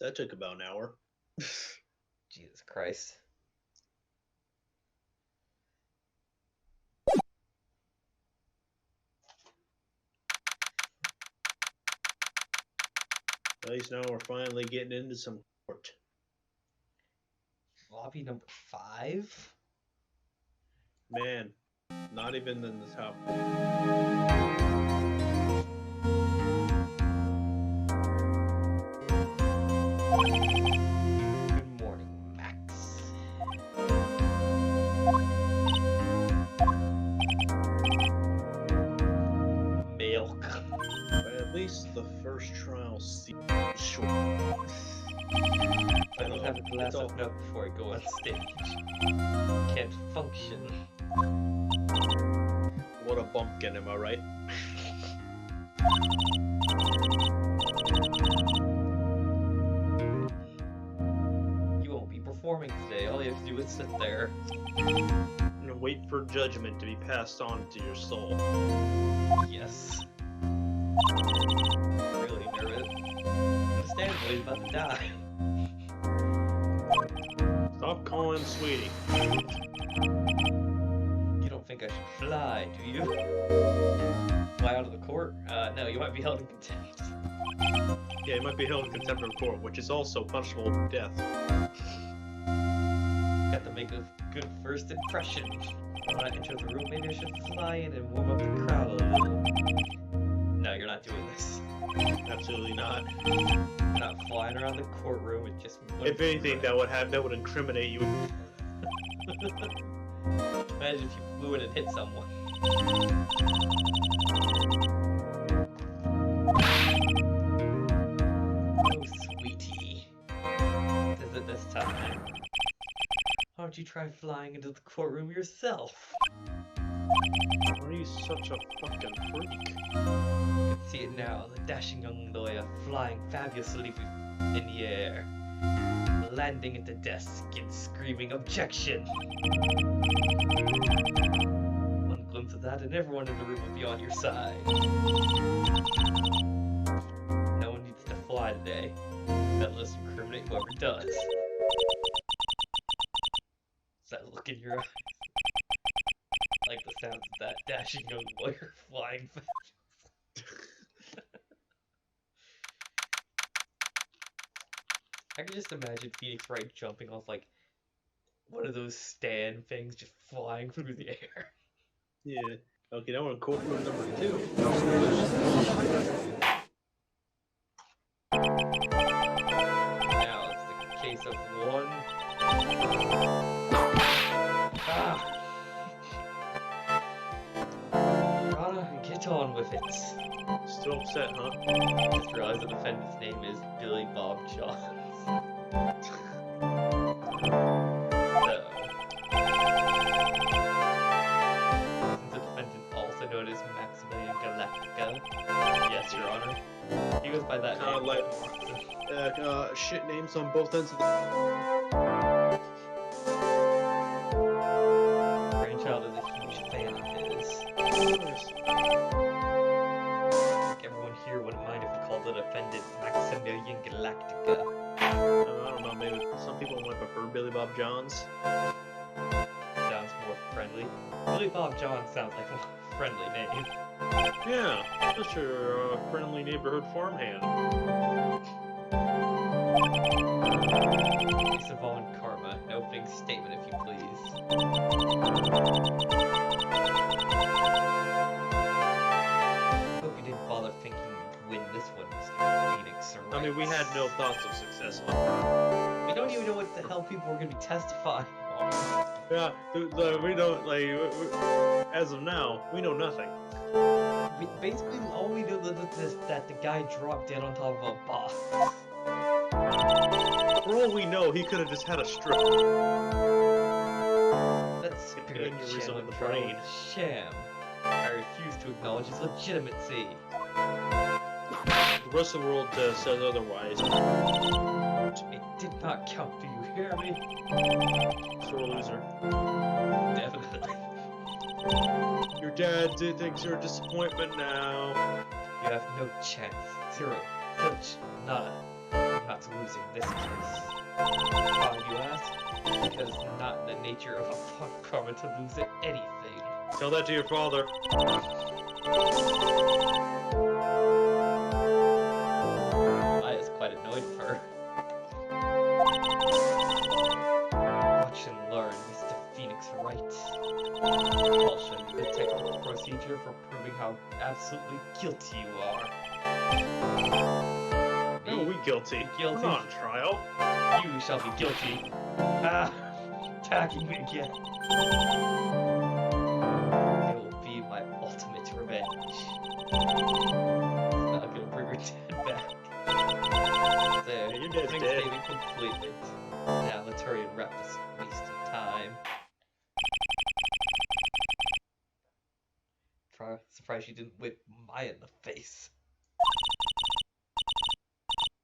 That took about an hour. Jesus Christ. At least now we're finally getting into some court. Lobby number 5? Man, not even in the top. Good morning, Max. Milk. But at least the first trial seems short. I don't have a glass of milk before I go on stage. Can't function. What a bumpkin, am I right? You won't be performing today. All you have to do is sit there. And wait for judgment to be passed on to your soul. Yes. Really nervous. Understandably, he's about to die. Stop calling him sweetie. You don't think I should fly, do you? Fly out of the court? No, you might be held in contempt. Yeah, he might be held in contempt of court, which is also punishable with death. Got to make a good first impression. When I enter the room, maybe I should fly in and warm up the crowd a little. No, you're not doing this. Absolutely not. You're not flying around the courtroom with just one If anything, that would incriminate you. Imagine if you flew in and hit someone. Oh, sweetie. Is it this time? Why don't you try flying into the courtroom yourself? Why are you such a fucking freak? You can see it now, the dashing young lawyer flying fabulously in the air, landing at the desk and screaming objection. One glimpse of that and everyone in the room will be on your side. No one needs to fly today. That'll just incriminate whoever does. Is that look in your eyes? Like the sounds of that dashing young lawyer flying fast. I can just imagine Phoenix Wright jumping off like one of those stand things, just flying through the air. Yeah. Okay, now we're in courtroom number 2. Now it's the case of one. Ah! Rana, get on with it. Still upset, huh? Just realized the defendant's name is Billy Bob Johns. Since the defendant also known as Maximilian Galactica. Yes, Your Honor. He goes by that Kinda name. like shit names on both ends of the... Grandchild is a huge fan of his. I think everyone here wouldn't mind if we called the defendant Maximilian Galactica. I don't know, maybe some people might prefer Billy Bob Johns. Sounds more friendly. Billy Bob Johns sounds like a friendly name. Yeah, just your friendly neighborhood farmhand. Lisa Vaughn Karma, an opening statement if you please. Hope you didn't bother thinking you'd win this one, Mr. Phoenix. I mean, we had no thoughts of success. We don't even know what the hell people are going to be testifying on. Yeah, we don't, like, as of now, we know nothing. Basically, all we know is that the guy dropped dead on top of a box. For all we know, he could have just had a stroke. That's An good aneurysm sham in the brain. sham. I refuse to acknowledge his legitimacy. The rest of the world says otherwise. It did not count, do you hear me? Sore loser. Definitely. Your dad thinks you're a disappointment now. You have no chance. Zero. Zilch. Nada. not losing this case. Why, you ask? Because it's not in the nature of a fuck karma to lose at anything. Tell that to your father. Maya's quite annoyed with her. Watch and learn, Mr. Phoenix Wright. I'll show you the technical procedure for proving how absolutely guilty you are. How are we guilty? Guilty. We're not on trial. You shall be guilty. Ah, attacking me again. It will be my ultimate revenge. It's not gonna bring her dead back. There, Your dad's things dead. may be completed. Now let's hurry and wrap this waste of time. Surprised she didn't whip Maya in the face.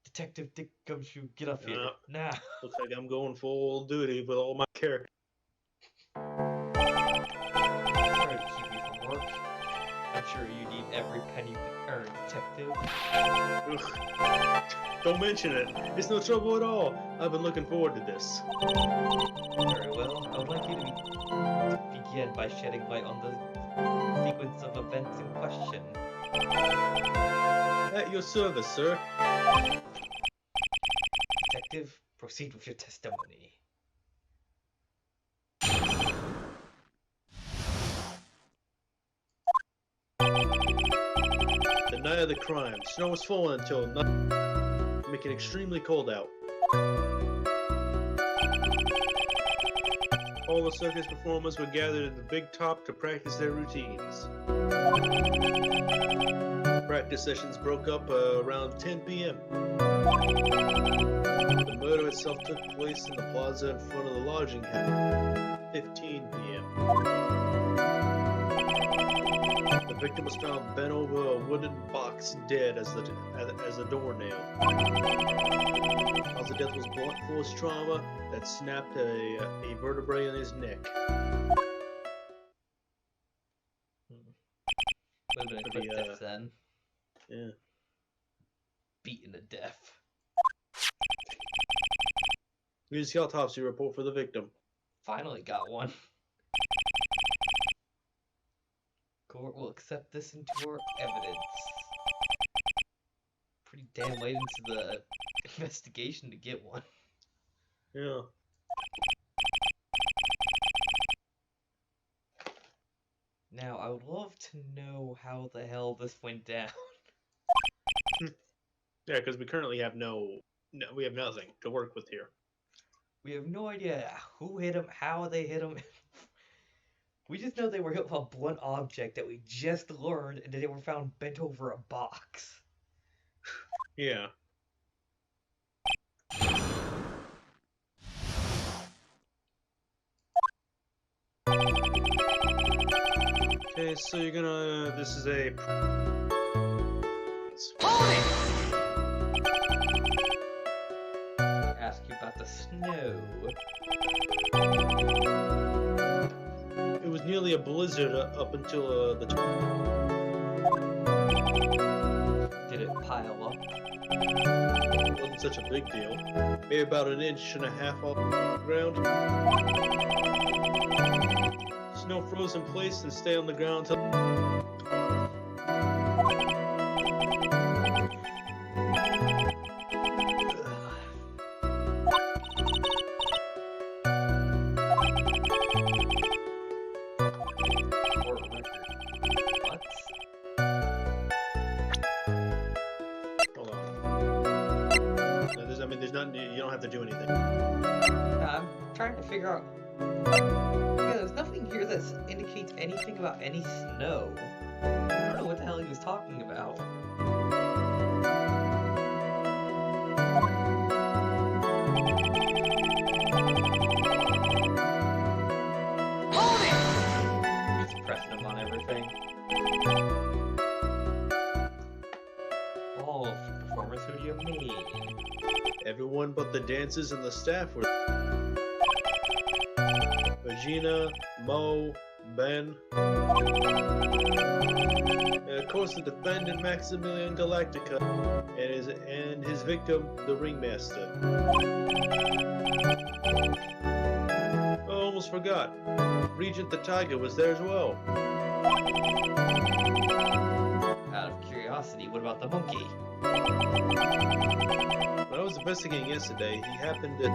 Detective Dick Gumshoe, get up here. Now. Looks like I'm going full duty with all my characters. Sorry to keep you from work. I'm sure you need every penny you can earn, Detective. Ugh. Don't mention it. It's no trouble at all. I've been looking forward to this. Very well. I would like you to begin by shedding light on the sequence of events in question. At your service, sir. Detective, proceed with your testimony. The night of the crime. Snow was falling until night, making it extremely cold out. All the circus performers were gathered at the big top to practice their routines. Practice sessions broke up around 10 p.m. The murder itself took place in the plaza in front of the lodging house at 15 p.m. The victim was found bent over a wooden box, dead as a doornail. Cause of death was blunt force trauma that snapped a vertebrae in his neck. Would have been a quick Pretty, death then. Yeah. Beaten to death. Here's the autopsy report for the victim. Finally got one. Court will accept this into our evidence. Pretty damn late into the investigation to get one. Yeah. Now, I would love to know how the hell this went down. Yeah, because we currently have we have nothing to work with here. We have no idea who hit him, how they hit him. We just know they were hit with a blunt object that we just learned, and that they were found bent over a box. Yeah. Okay, so you're gonna. This is a. Ask you about the snow. It was nearly a blizzard up until the. Did it pile up? It wasn't such a big deal. Maybe about 1.5 inches off the ground. Snow froze in place and stayed on the ground until. Hold on. No, there's nothing. You don't have to do anything. I'm trying to figure out. Yeah, there's nothing here that indicates anything about any snow. I don't know what the hell he was talking about. Just pressing him on everything. All of the performers, who do you mean? Everyone but the dancers and the staff were. Regina, Mo, Ben. Of course, the defendant Maximilian Galactica and his victim, the Ringmaster. I almost forgot. Regent the Tiger was there as well. Out of curiosity, what about the monkey? When I was investigating yesterday, he happened to...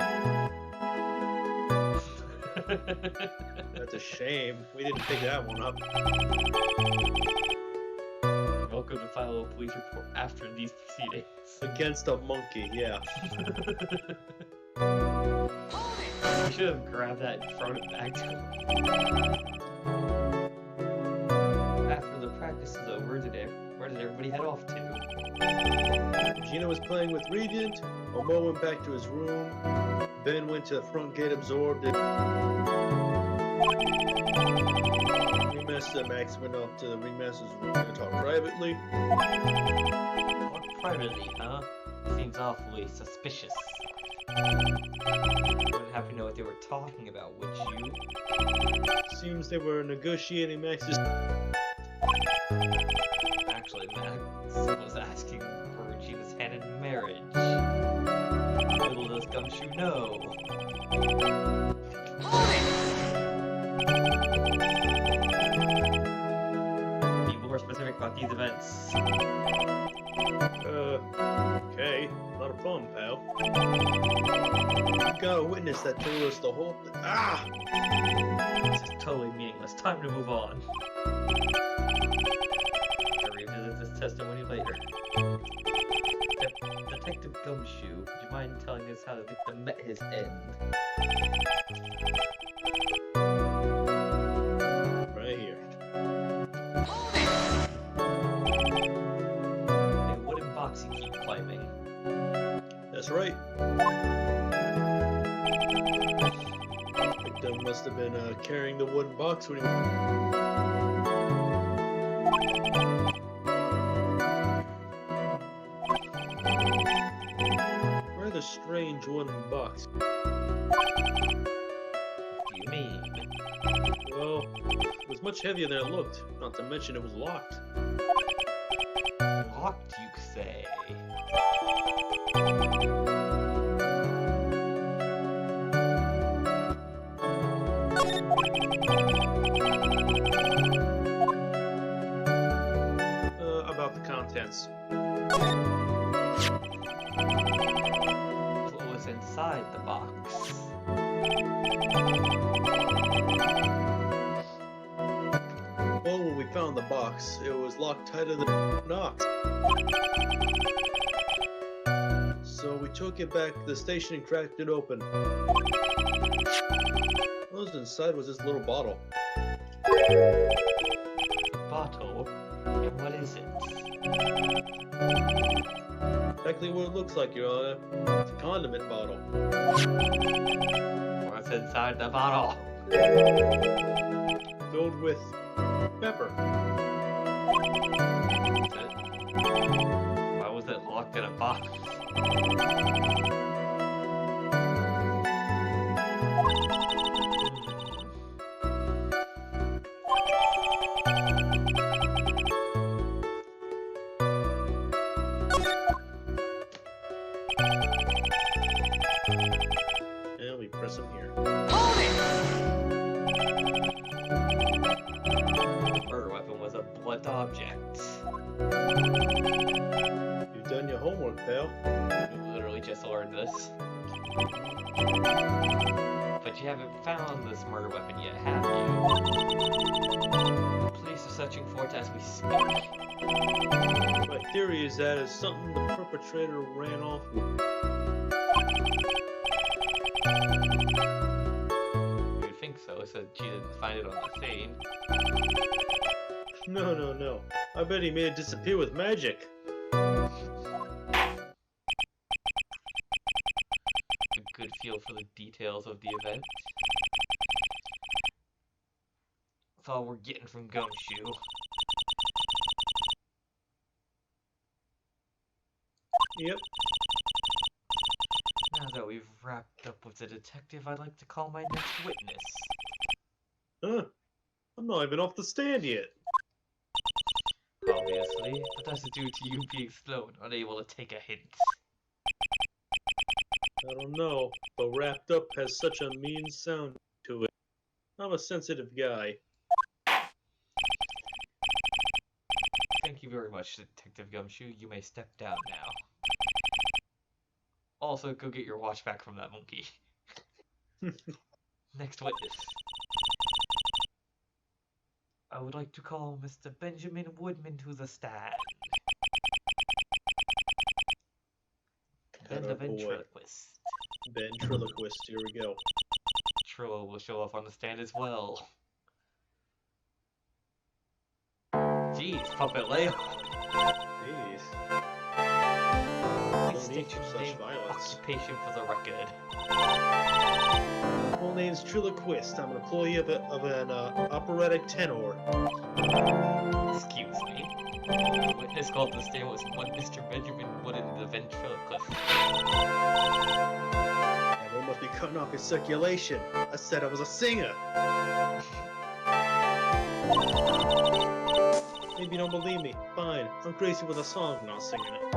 That's a shame. We didn't pick that one up. Welcome to file a police report after these proceedings. Against a monkey, yeah. We should have grabbed that and thrown it back to him. After the practice is over, where did everybody head off to? Gina was playing with Regent, Omo went back to his room, Ben went to the front gate absorbed it. Ringmaster Max went off to the Ringmaster's room to talk privately. Talk privately, huh? Seems awfully suspicious. You wouldn't happen to know what they were talking about, would you? Seems they were negotiating Max's... Actually, Max was asking for Regina's hand in marriage. Little does Gumshoe know. Be more specific about these events. Okay. Not a problem, pal. Got a witness that told us the whole thing. Ah! This is totally meaningless. Time to move on. I'll revisit this testimony later. Detective Gumshoe, would you mind telling us how the victim met his end? Right here. A wooden box you keep climbing. That's right. Victim must have been carrying the wooden box when he... Rather strange wooden box. What do you mean? Well, it was much heavier than it looked, not to mention it was locked. Locked, you say? About the contents. What was inside the box? Well, when we found the box, it was locked tighter than knocked. So we took it back to the station and cracked it open. What was inside was this little bottle. Bottle? And what is it? Exactly what it looks like, Your Honor. It's a condiment bottle. What's inside the bottle? Filled with pepper. Why was it locked in a box? And we press them here. The murder weapon was a blunt object. You've done your homework, pal. You literally just learned this. But you haven't found this murder weapon yet, have you? Police are searching for it as we speak. My theory is that it's something the perpetrator ran off with. You'd think so, since she didn't find it on the scene. No. I bet he made it disappear with magic. A good feel for the details of the event. That's all we're getting from Gumshoe. Yep. Now that we've wrapped up with the detective, I'd like to call my next witness. Huh. I'm not even off the stand yet. Obviously, but that's due to you being slow and unable to take a hint. I don't know, but wrapped up has such a mean sound to it. I'm a sensitive guy. Thank you very much, Detective Gumshoe. You may step down now. Also, go get your watch back from that monkey. Next witness. I would like to call Mr. Benjamin Woodman to the stand. Then the ventriloquist. Ventriloquist, here we go. Trillo will show up on the stand as well. Jeez, Puppet Leo. Jeez. Please state your name and occupation for the record. Full name's Triloquist. I'm an employee of an operatic tenor. Excuse me. The witness called the stand was one Mr. Benjamin Wooden, the ventriloquist. Everyone must be cutting off his circulation. I said I was a singer. Maybe you don't believe me. Fine. I'm crazy with a song, not singing it.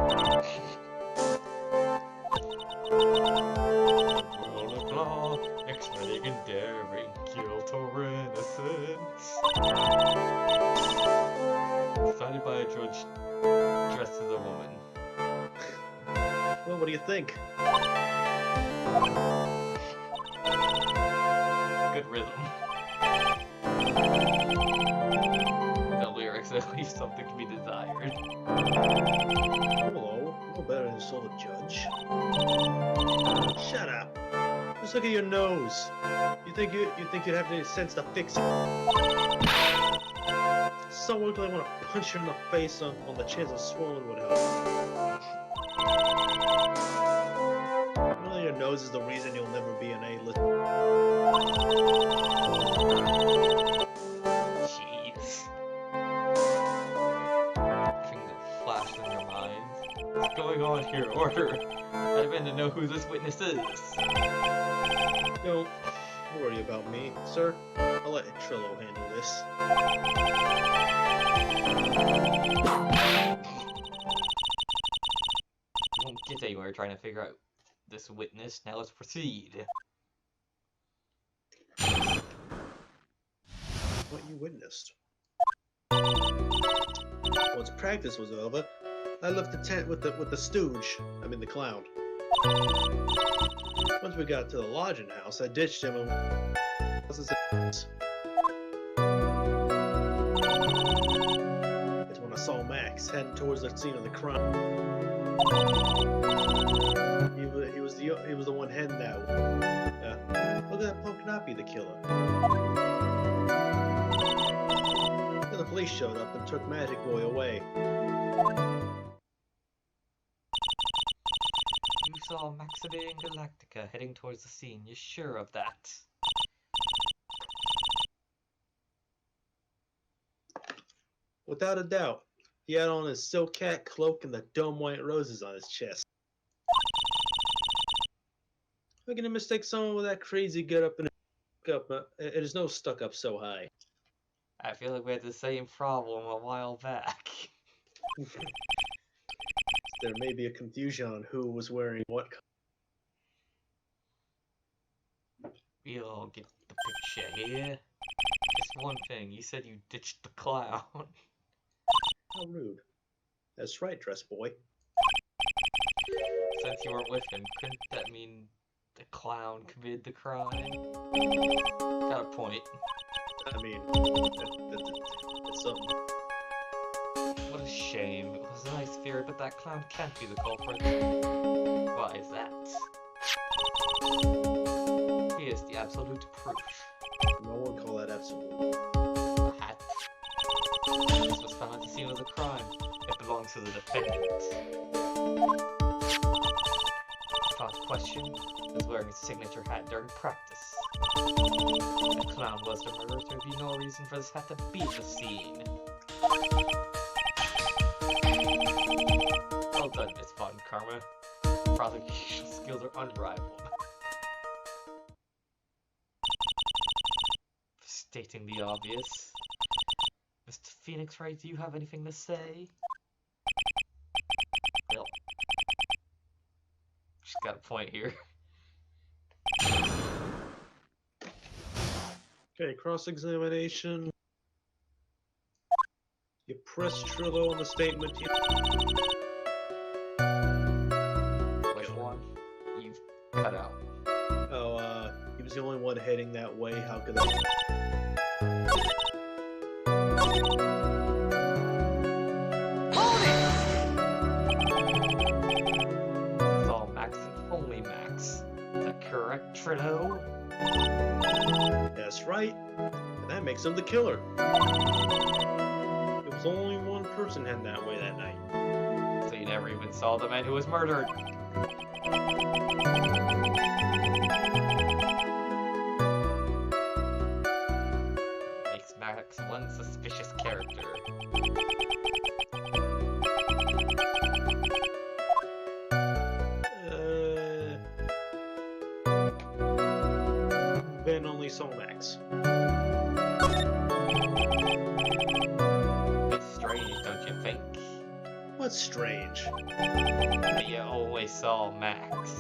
Rule of law, exciting and daring, guilt or innocence. Decided by a judge dressed as a woman. Well, what do you think? Good rhythm. The lyrics at least something to be desired. Hello. No better than insult a judge. Shut up. Just look at your nose. You think you'd have any sense to fix it? So ugly I want to punch you in the face on the chance of swollen would help. Really, your nose is the reason you'll never be an A-list. Jeez. Thing that flashed in their minds. What's going on here? Order! I demand to know who this witness is. Don't worry about me, sir. I'll let Trillo handle this. You won't get anywhere trying to figure out this witness. Now let's proceed. What you witnessed? Once practice was over, I left the tent with the stooge. I mean the clown. Once we got to the lodging house, I ditched him and it's when I saw Max heading towards the scene of the crime. He was the one heading that way. Look at that punk not be the killer. Then the police showed up and took Magic Boy away. You saw Maximilian Galactica heading towards the scene. You're sure of that? Without a doubt. He had on his silk hat, cloak, and the dumb white roses on his chest. How can you mistake someone with that crazy get-up and it is no stuck up so high? I feel like we had the same problem a while back. There may be a confusion on who was wearing what. We'll all get the picture here. Just one thing, you said you ditched the clown. How rude. That's right, dress boy. Since you weren't with him, couldn't that mean the clown committed the crime? Got a point. I mean, that's something. What a shame. It was a nice theory, but that clown can't be the culprit. Why is that? Here's the absolute proof. No one call that absolute. A hat. This was found at the scene of the crime. It belongs to the defendant. Without question, he was wearing his signature hat during practice. If the clown was the murderer, there would be no reason for this hat to be at the scene. Well done, Miss Von Karma. Prosecution skills are unrivaled. Stating the obvious, Mr. Phoenix Wright, do you have anything to say? Well, she's got a point here. Okay, cross-examination. You press Trillo on the statement. Which one? You've cut out. Oh, he was the only one heading that way. How could that? It's all Max and only Max. Is that correct, Trillo? That's right. And that makes him the killer. There was only one person heading that way that night. So you never even saw the man who was murdered. Makes Max one suspicious character. Ben only saw Max. It's strange, don't you think? What's strange? That you always saw Max,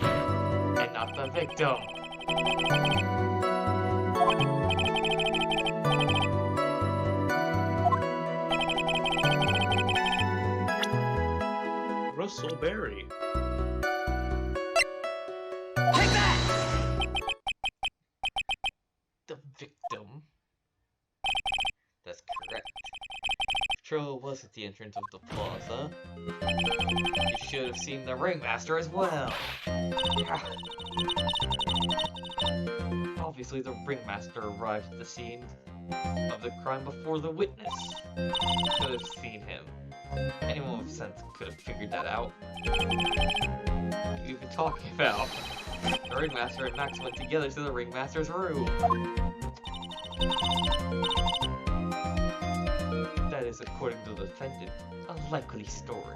and not the victim. Russell Berry. The victim. That's correct. Trillo was at the entrance of the plaza. You should have seen the ringmaster as well. Obviously, the ringmaster arrived at the scene of the crime before the witness could have seen him. Anyone with sense could have figured that out. What are you even talking about? The ringmaster and Max went together to the ringmaster's room. That is, according to the defendant, a likely story.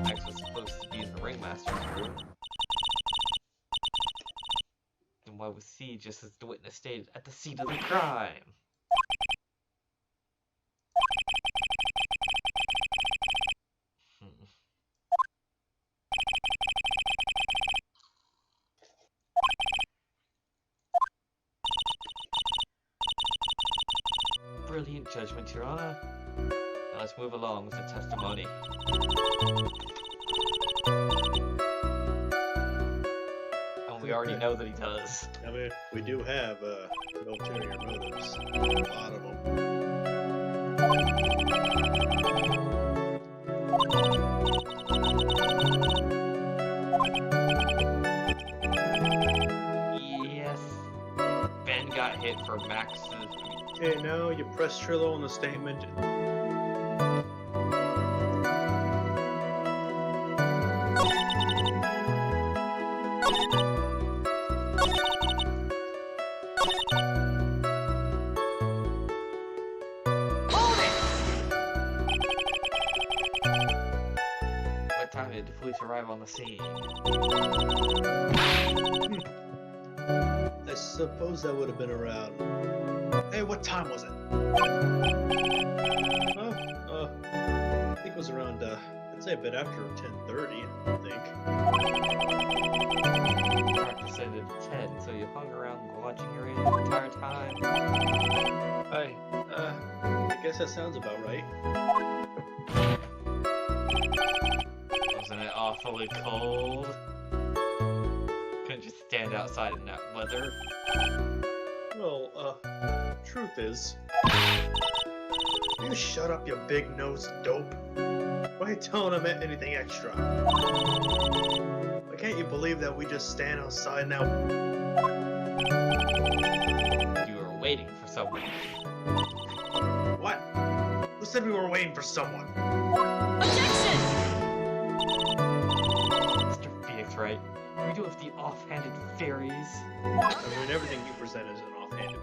Max was supposed to be in the ringmaster's room. Then why was he, just as the witness stated, at the scene of the crime? Brilliant judgment, Your Honor. Now let's move along with the testimony. And we already know that he does. I mean, we do have ulterior motives. A lot of them. Yes. Ben got hit for Max's. Okay, now you press Trillo on the statement. What time did the police arrive on the scene? I suppose that would have been around. Hey, what time was it? I think it was around, I'd say a bit after 10:30, I think. Hard to set it at 10, so you hung around watching your radio the entire time. Hey, I guess that sounds about right. Wasn't it awfully cold? Couldn't just stand outside in that weather. Well, truth is... You shut up, you big-nosed dope. Why are you telling him anything extra? Why can't you believe that we just stand outside now? You were waiting for someone. What? Who said we were waiting for someone? Objection! Mr. Phoenix, right? We do have the offhanded fairies. I mean, everything you present is an offhanded.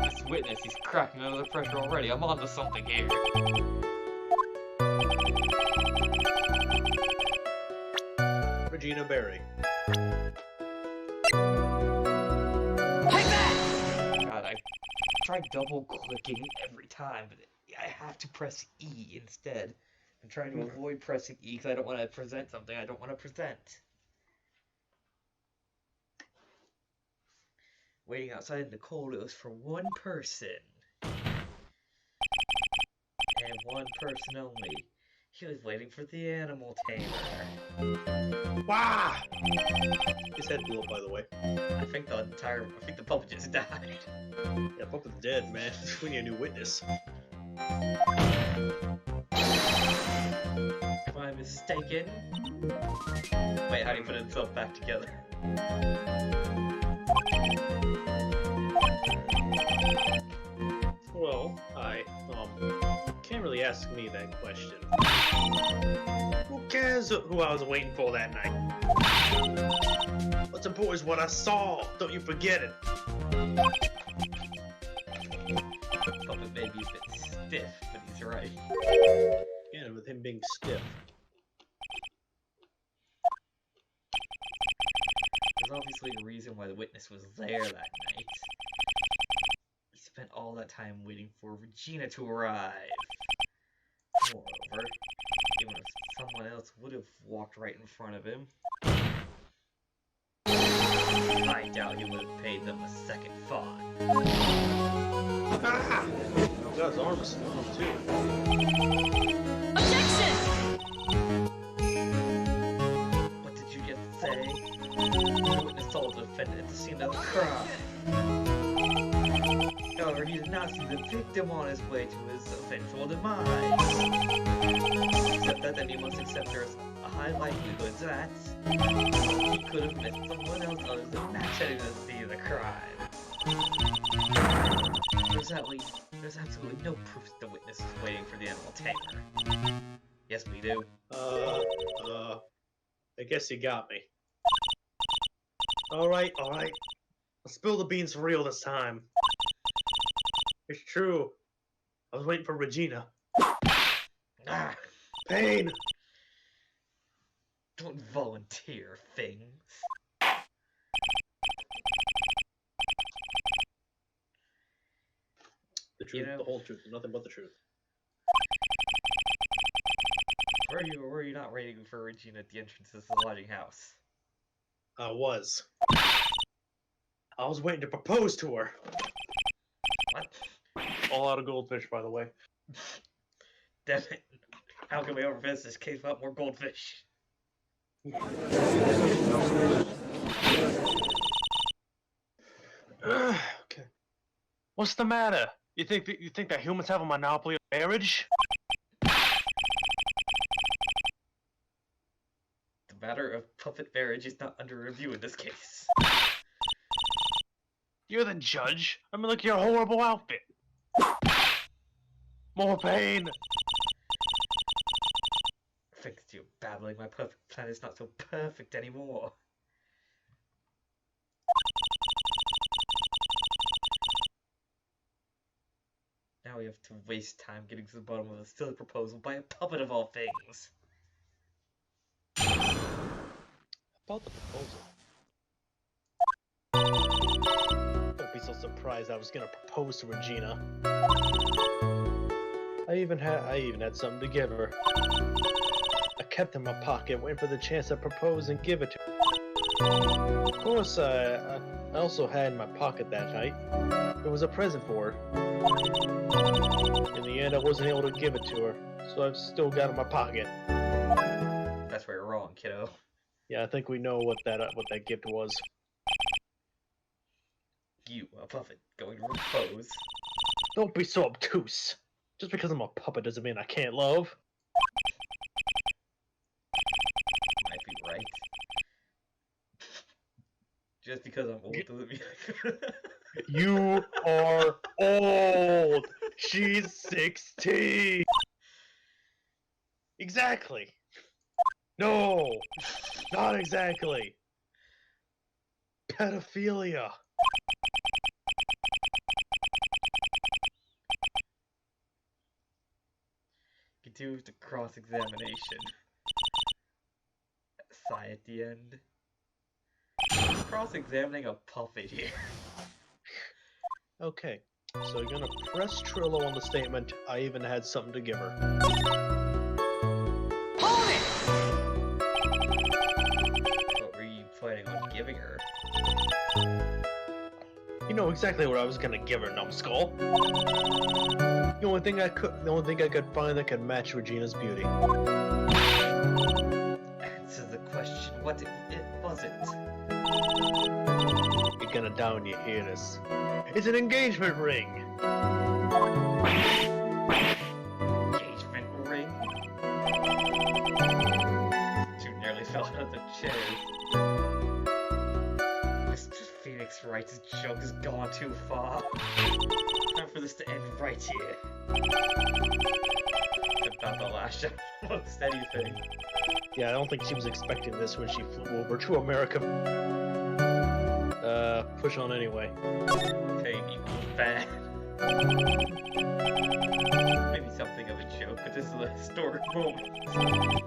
This witness, he's cracking under the pressure already. I'm onto something here. Regina Berry. God, I try double clicking every time, but I have to press E instead. I'm trying to avoid pressing E because I don't want to present something I don't want to present. Waiting outside in the cold, it was for one person. And one person only. He was waiting for the animal tamer. Wah! His head blew up, by the way. I think the puppet just died. Yeah, Puppet's dead, man. We need a new witness. If I'm mistaken. Wait, how do you put himself back together? Well, can't really ask me that question. Who cares who I was waiting for that night? What's important is what I saw. Don't you forget it. Puppet may be a bit stiff, but he's right. Yeah, with him being stiff. There's obviously a reason why the witness was there that night. He spent all that time waiting for Regina to arrive. Moreover, even if someone else would have walked right in front of him, I doubt he would have paid them a second thought. Ah! Oh god, his arm is off too. Objection! What did you just say? The witness told the defendant at the scene of the crime. However, he did not see the victim on his way to his eventual demise. Except that then he must accept there's a high likelihood that he could have missed someone else other than Max heading to the scene of the crime. There's absolutely no proof that the witness is waiting for the animal tamer. Yes, we do. I guess you got me. Alright. I'll spill the beans for real this time. It's true. I was waiting for Regina. Ah, Pain! don't volunteer things. The truth, the whole truth, nothing but the truth. Were you not waiting for Regina at the entrance to the lodging house? I was. I was waiting to propose to her. What? All out of goldfish, by the way. Damn it. How can we overvisit this case without more goldfish? Okay. What's the matter? You think that humans have a monopoly of marriage? The matter of puppet marriage is not under review in this case. You're the judge. I mean, look at your horrible outfit. More pain. Thanks to you babbling, my perfect plan is not so perfect anymore. Now we have to waste time getting to the bottom of a silly proposal by a puppet of all things. About the proposal. Don't be so surprised I was gonna propose to Regina. I even had something to give her. I kept it in my pocket, waiting for the chance to propose and give it to her. Of course, I also had in my pocket that night. It was a present for her. In the end, I wasn't able to give it to her, so I've still got it in my pocket. That's where you're wrong, kiddo. Yeah, I think we know what that gift was. You, a puppet, going to propose. Don't be so obtuse. Just because I'm a puppet doesn't mean I can't love. Might be right. Just because I'm old doesn't mean You are old. She's 16. Exactly. No, not exactly. Pedophilia. Continue to cross-examination. Sigh at the end. Cross-examining a puppet here. Okay, So you're gonna press Trillo on the statement, I even had something to give her. Hold it! What were you planning on giving her? You know exactly what I was gonna give her, numbskull. The only thing I could find that could match Regina's beauty. Answer the question. What was it? You're gonna die when you hear this. It's an engagement ring! Engagement ring? Two nearly fell out of the chairs. Mr. Phoenix Wright's joke has gone too far. Time for this to end right here. About the last shot almost anything. Yeah, I don't think she was expecting this when she flew over to America. Push on anyway. Pain equals bad. Maybe something of a joke, but this is a historic moment.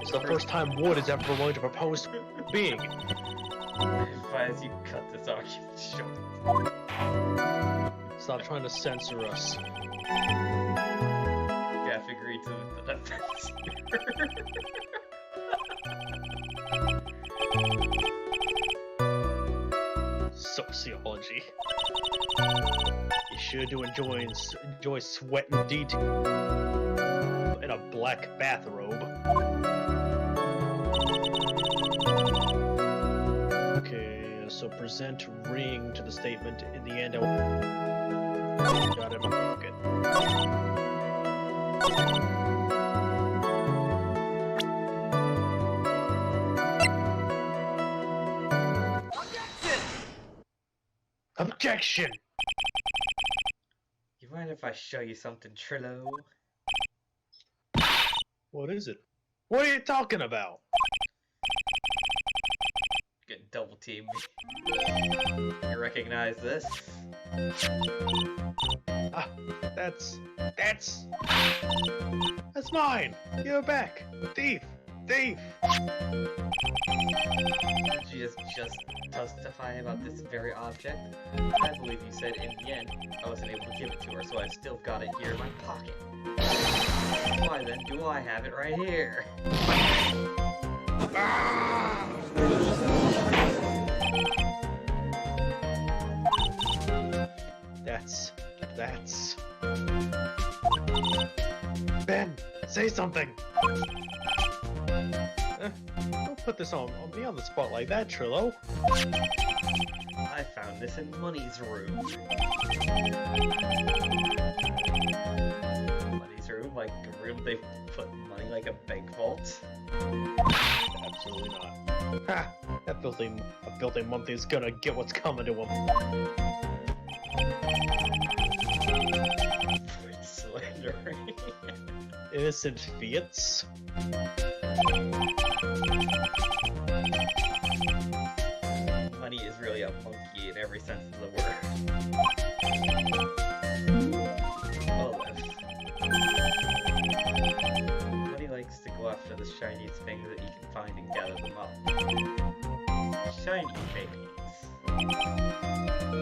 It's the first time Wood is ever willing to propose to a being. I advise you cut this argument short. Stop trying to censor us. Gaff agreed to the defense. Sociology. You sure do enjoy sweating detail in a black bathrobe. Okay, so present ring to the statement. In the end, I got it in my pocket. Objection! You mind if I show you something, Trillo? What is it? What are you talking about? Get double teamed. You recognize this? Ah, that's mine! Give it back! Thief! Thief! She is just testifying about this very object. I believe you said in the end I wasn't able to give it to her, so I've still got it here in my pocket. Why then do I have it right here? Ah! That's... Ben, say something! Don't put this on me on the spot like that, Trillo. I found this in Money's room. Money's room? Like a room they put money, like a bank vault? Absolutely not. Ha! A filthy monkey's gonna get what's coming to him. Quit slandering. Innocent fiats. Money is really a monkey in every sense of the word. Well then. Money likes to go after the shiniest things that he can find and gather them up. Shiny things.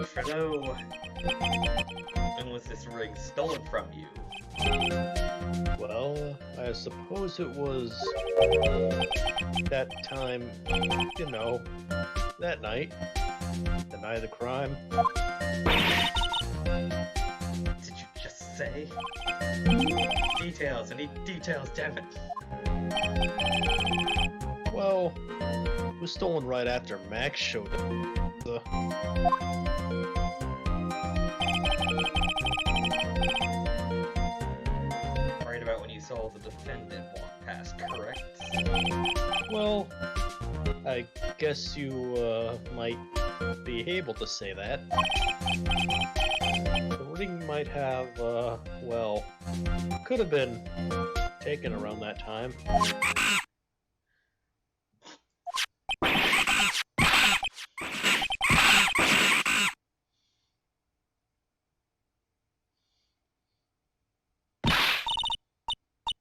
Fredo, when was this ring stolen from you? Well, I suppose it was that time, you know, that night. The night of the crime. Did you just say? Details, I need details, damn it. Well, it was stolen right after Max showed up. Right about when you saw the defendant walk past, correct? Well, I guess you might be able to say that. The ring might have, well, could have been taken around that time.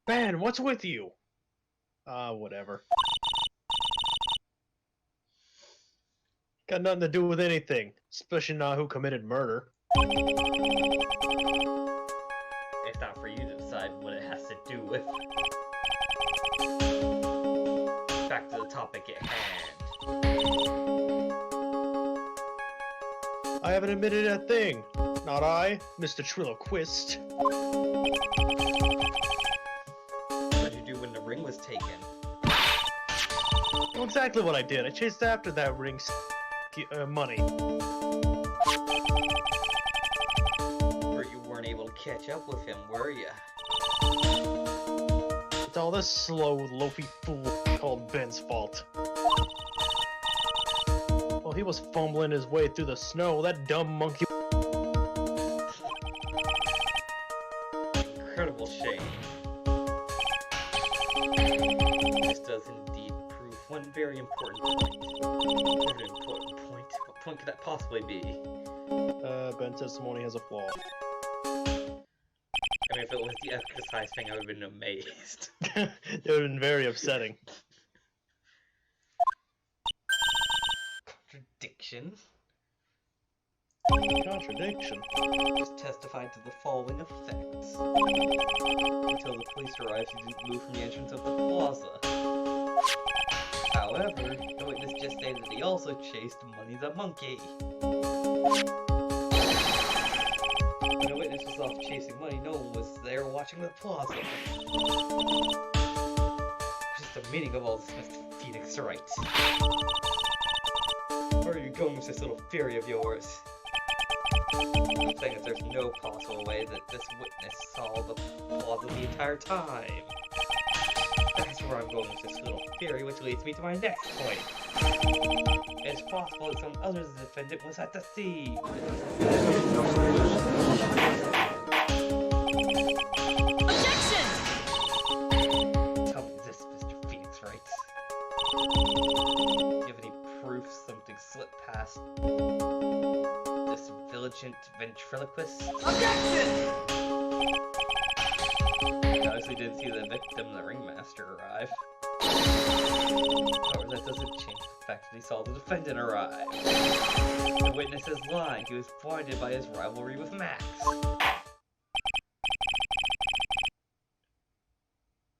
Ben, what's with you? Whatever. Got nothing to do with anything, especially not who committed murder. It's not for you to decide what it has to do with. Back to the topic at hand. I haven't admitted a thing. Not I, Mr. Triloquist. What did you do when the ring was taken? Know exactly what I did. I chased after that ring's money. Or you weren't able to catch up with him, were you? It's all this slow, loafy fool called Ben's fault. Well, he was fumbling his way through the snow. That dumb monkey. Incredible shame. This does indeed prove one very important point. What point could that possibly be? Ben's testimony has a flaw. I mean, if it was the exercise thing, I would have been amazed. It would have been very upsetting. Contradiction. Contradiction. Just testified to the following effects. Until the police arrived, he didn't move from the entrance of the plaza. However, the witness just stated that he also chased Money the Monkey. When the witness was off chasing Money, no one was there watching the plaza. What's the meaning of all this, Mr. Phoenix Wright? Where are you going with this little theory of yours? I'm saying that there's no possible way that this witness saw the plaza the entire time. That's where I'm going with this little theory, which leads me to my next point. It's possible that someone other than the defendant was at the scene. Objection! Tell me this, Mr. Phoenix Wright. Do you have any proof something slipped past this vigilant ventriloquist? Objection! Obviously didn't see the victim, the ringmaster, arrive. However, that doesn't change the fact that he saw the defendant arrive. The witness is lying. He was blinded by his rivalry with Max.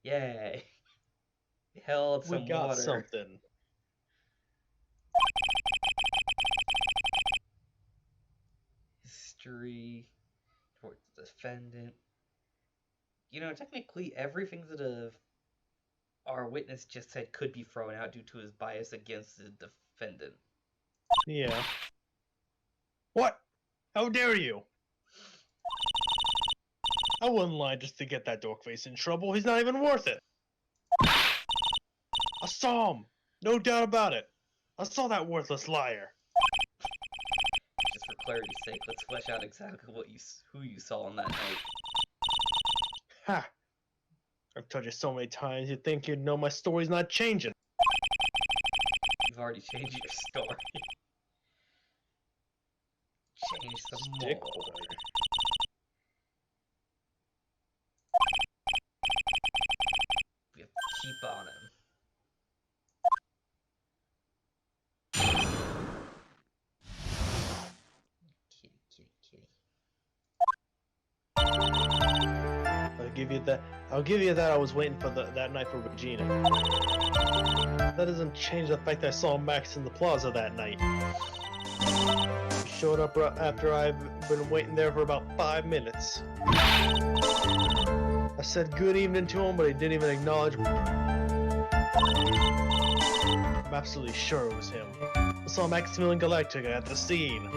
Yay. He held some We got water. something. History towards the defendant. You know, technically everything that our witness just said could be thrown out due to his bias against the defendant. Yeah. What? How dare you? I wouldn't lie just to get that dorkface in trouble. He's not even worth it. I saw him. No doubt about it. I saw that worthless liar. Just for clarity's sake, let's flesh out exactly who you saw on that night. Ha! I've told you so many times you'd think you'd know my story's not changing. You've already changed your story. Change some Stick more. boy. We have to keep on him. Kitty, kitty, kitty. I'll give you that I was waiting for that night for Regina. That doesn't change the fact that I saw Max in the plaza that night. He showed up after I've been waiting there for about 5 minutes. I said good evening to him, but he didn't even acknowledge me. I'm absolutely sure it was him. I saw Maximilian Galactica at the scene.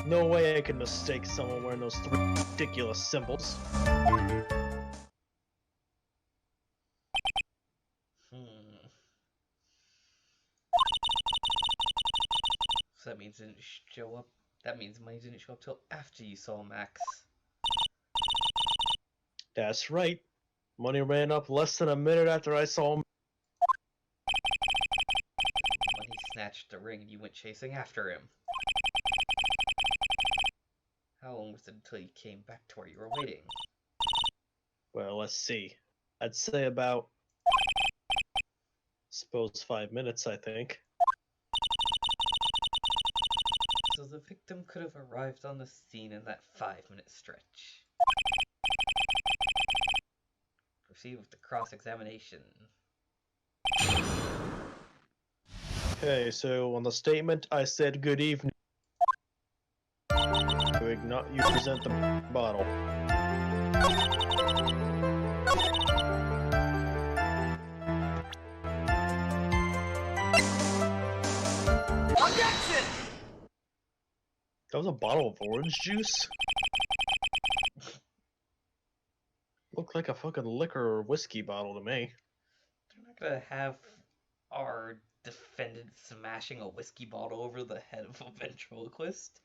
No way I could mistake someone wearing those 3 ridiculous symbols. So that means it didn't show up. That means money didn't show up till after you saw Max. That's right. Money ran up less than a minute after I saw him. Money snatched the ring and you went chasing after him. How long was it until you came back to where you were waiting? Well, let's see. I'd say about, suppose 5 minutes, I think. So the victim could have arrived on the scene in that 5-minute stretch. Proceed with the cross-examination. Okay, so on the statement, I said good evening. You present the bottle. Objection! That was a bottle of orange juice? Looked like a fucking liquor or whiskey bottle to me. They're not gonna have our defendant smashing a whiskey bottle over the head of a ventriloquist.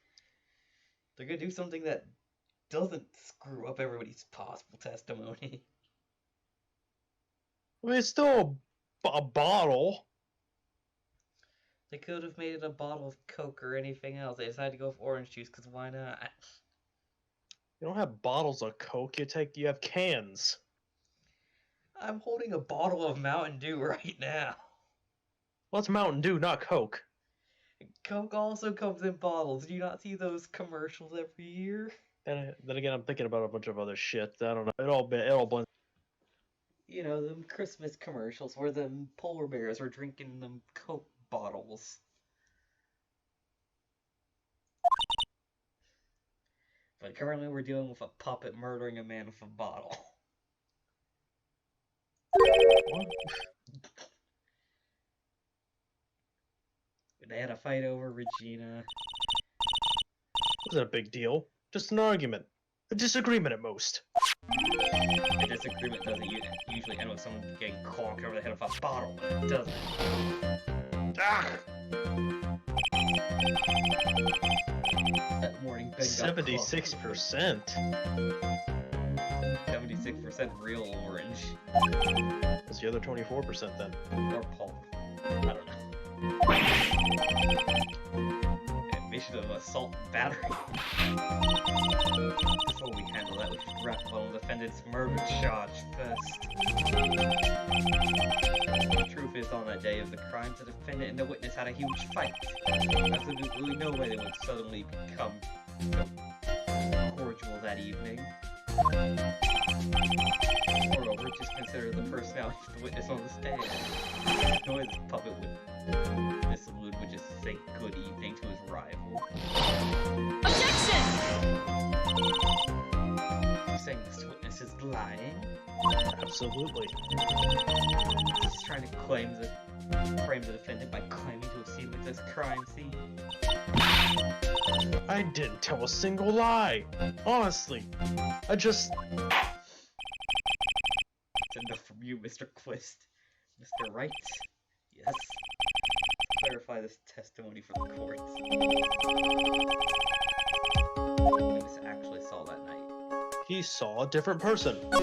They're gonna do something that doesn't screw up everybody's possible testimony. I mean, it's still a bottle. They could have made it a bottle of Coke or anything else. They decided to go with orange juice because why not? You don't have bottles of Coke, you have cans. I'm holding a bottle of Mountain Dew right now. Well, it's Mountain Dew, not Coke. Coke also comes in bottles. Do you not see those commercials every year? And then again, I'm thinking about a bunch of other shit. I don't know. It all blends. You know, them Christmas commercials where them polar bears are drinking them Coke bottles. But currently we're dealing with a puppet murdering a man with a bottle. What? They had a fight over Regina. Wasn't a big deal. Just an argument. A disagreement at most. A disagreement doesn't usually end with someone getting conked over the head with a bottle, does it? Ah! That morning Ben got 76%. 76% real orange. What's the other 24% then? Or pulp. I don't know. Admission of assault and battery. Before we handle that, we should wrap up on the defendant's murder charge first. The truth is, on that day of the crime, the defendant and the witness had a huge fight. Absolutely no way they would suddenly become cordial that evening. Moreover, just consider the personality of the witness on the stand. No way this puppet would just say good evening to his rival. Objection! You're saying this witness is lying? Absolutely. He's trying to frame the defendant by claiming to have seen this crime scene. I didn't tell a single lie. Honestly. I just... It's enough from you, Mr. Quist. Mr. Wright? Yes. Clarify this testimony for the court. The witness actually saw that night. He saw a different person. The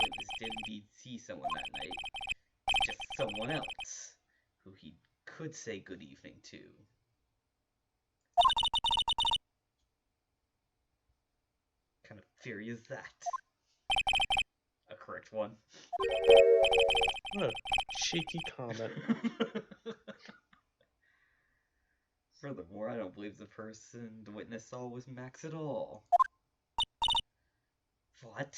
witness did indeed see someone that night. Just someone else, who he could say good evening to. What kind of theory is that? A correct one. What a cheeky comment. Furthermore, I don't believe the witness saw was Max at all. What?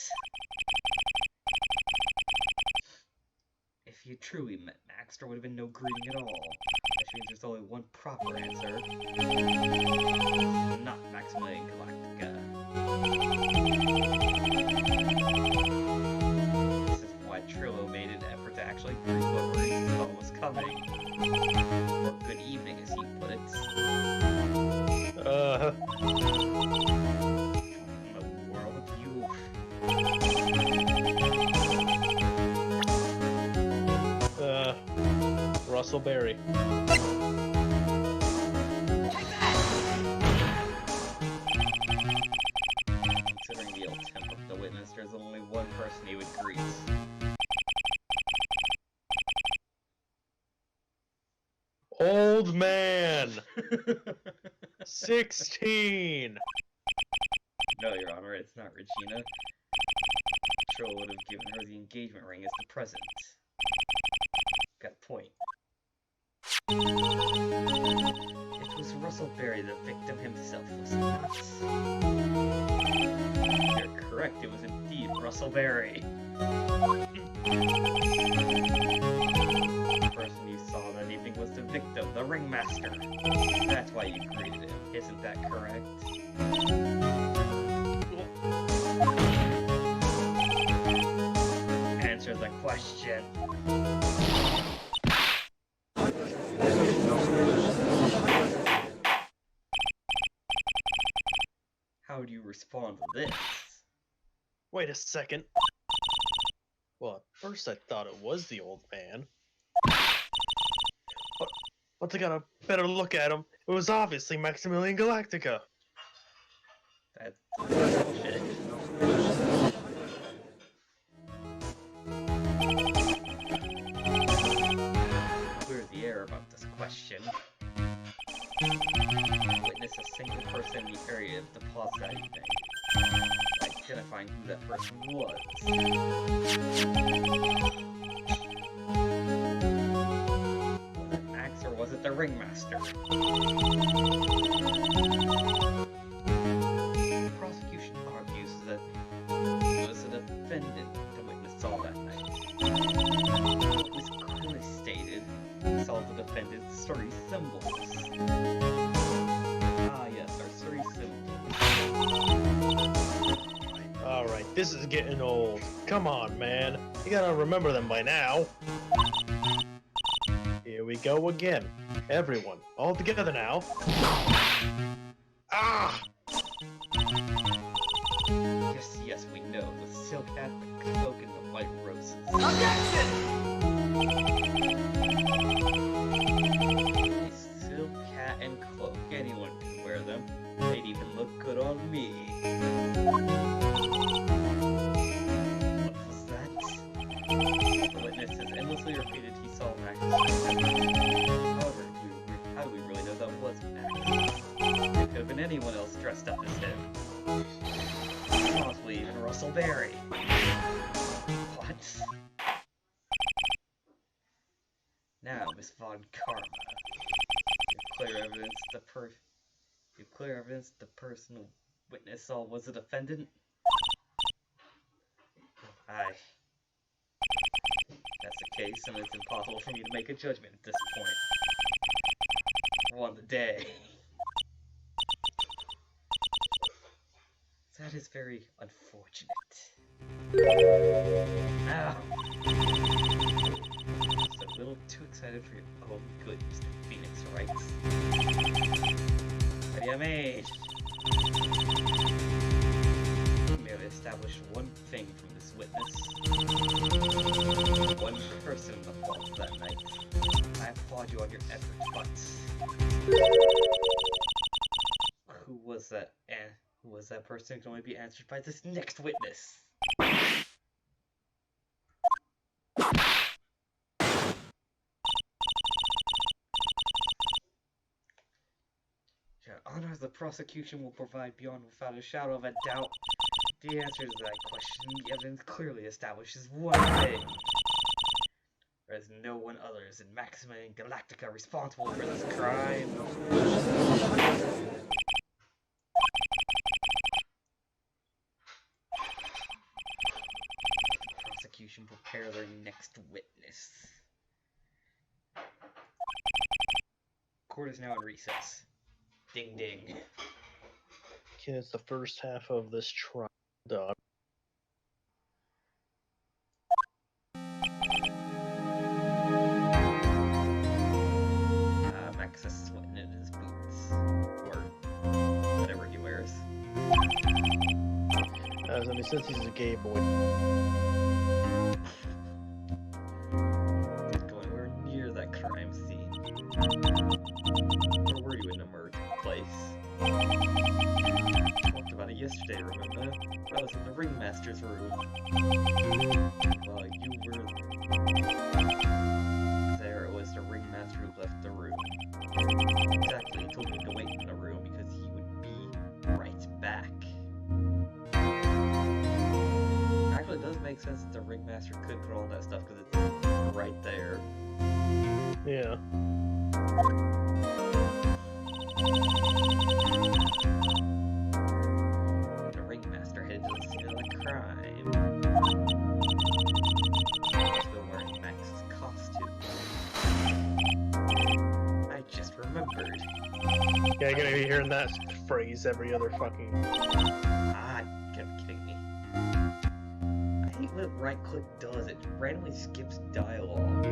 If you truly met Max, there would have been no greeting at all. Which means there's only one proper answer. Not Maximilian Galactica. This is why Trillo made an effort to actually greet whoever he thought was coming. Or good evening, as he put it. The world you... Russell Berry. Considering the ill temper of the witness, there's only one person he would greet. Old man! 16! No, Your Honor, it's not Regina. Trill would have given her the engagement ring as the present. Got a point. Russell Berry the victim himself, was it not? You're correct, it was indeed Russell Berry. The person you saw that evening was the victim, the ringmaster. That's why you greeted him, isn't that correct? Answer the question. How do you respond to this? Wait a second. Well, at first I thought it was the old man. But once I got a better look at him, it was obviously Maximilian Galactica. That's bullshit. Clear the air about this question. Witness a single person in the area of the plaza that evening, identifying who that person was. Was it Max or was it the ringmaster? The prosecution argues that it was the defendant the witness saw that night. It was clearly stated he saw the defendant's Surrey symbols. Ah yes, our Surrey symbols. Alright, this is getting old. Come on, man. You gotta remember them by now. Here we go again. Everyone, all together now. Ah! Yes, we know. The silk hat, the cloak, and the white roses. Objection! A silk hat and cloak. Anyone can wear them. They'd even look good on me. What was that? The witness has endlessly repeated he saw Max. However, how do we really know that was Max? It could have been anyone else dressed up as him. Possibly even Russell Berry. What? Now, Miss Von Karma. You have clear evidence the person witness saw was the defendant? Aye. That's the case, and it's impossible for me to make a judgment at this point. Won the day. That is very unfortunate. Ow! Just a little too excited for your own good, Mr. Phoenix, right? Ready, I'm made! We merely established one thing from this witness. One person in the vault that night. I applaud you on your efforts, but... Who was that? Who was that person can only be answered by this next witness. Your Honor, the prosecution will provide beyond without a shadow of a doubt the answer to that question. The evidence clearly establishes one thing. There is no one other than Maximilian Galactica responsible for this crime. Prepare their next witness. Court is now in recess. Ding ding. Okay, it's the first half of this trial done. Max is sweating in his boots. Or whatever he wears. Since he's a gay boy. Going near that crime scene. Or were you in a murder place? Talked about it yesterday, remember? I was in the ringmaster's room. While you were there, it was the ringmaster who left the room. Exactly, he told me to wait in the room because he would be right back. Actually, it does make sense that the ringmaster could put all that stuff because it's right there. Yeah. The ringmaster headed to the scene of the crime. Still wearing Max's costume. I just remembered. Yeah, you're gonna be hearing that phrase every other fucking. Ah, you gotta be kidding me. I hate what right click does, it randomly skips dialogue.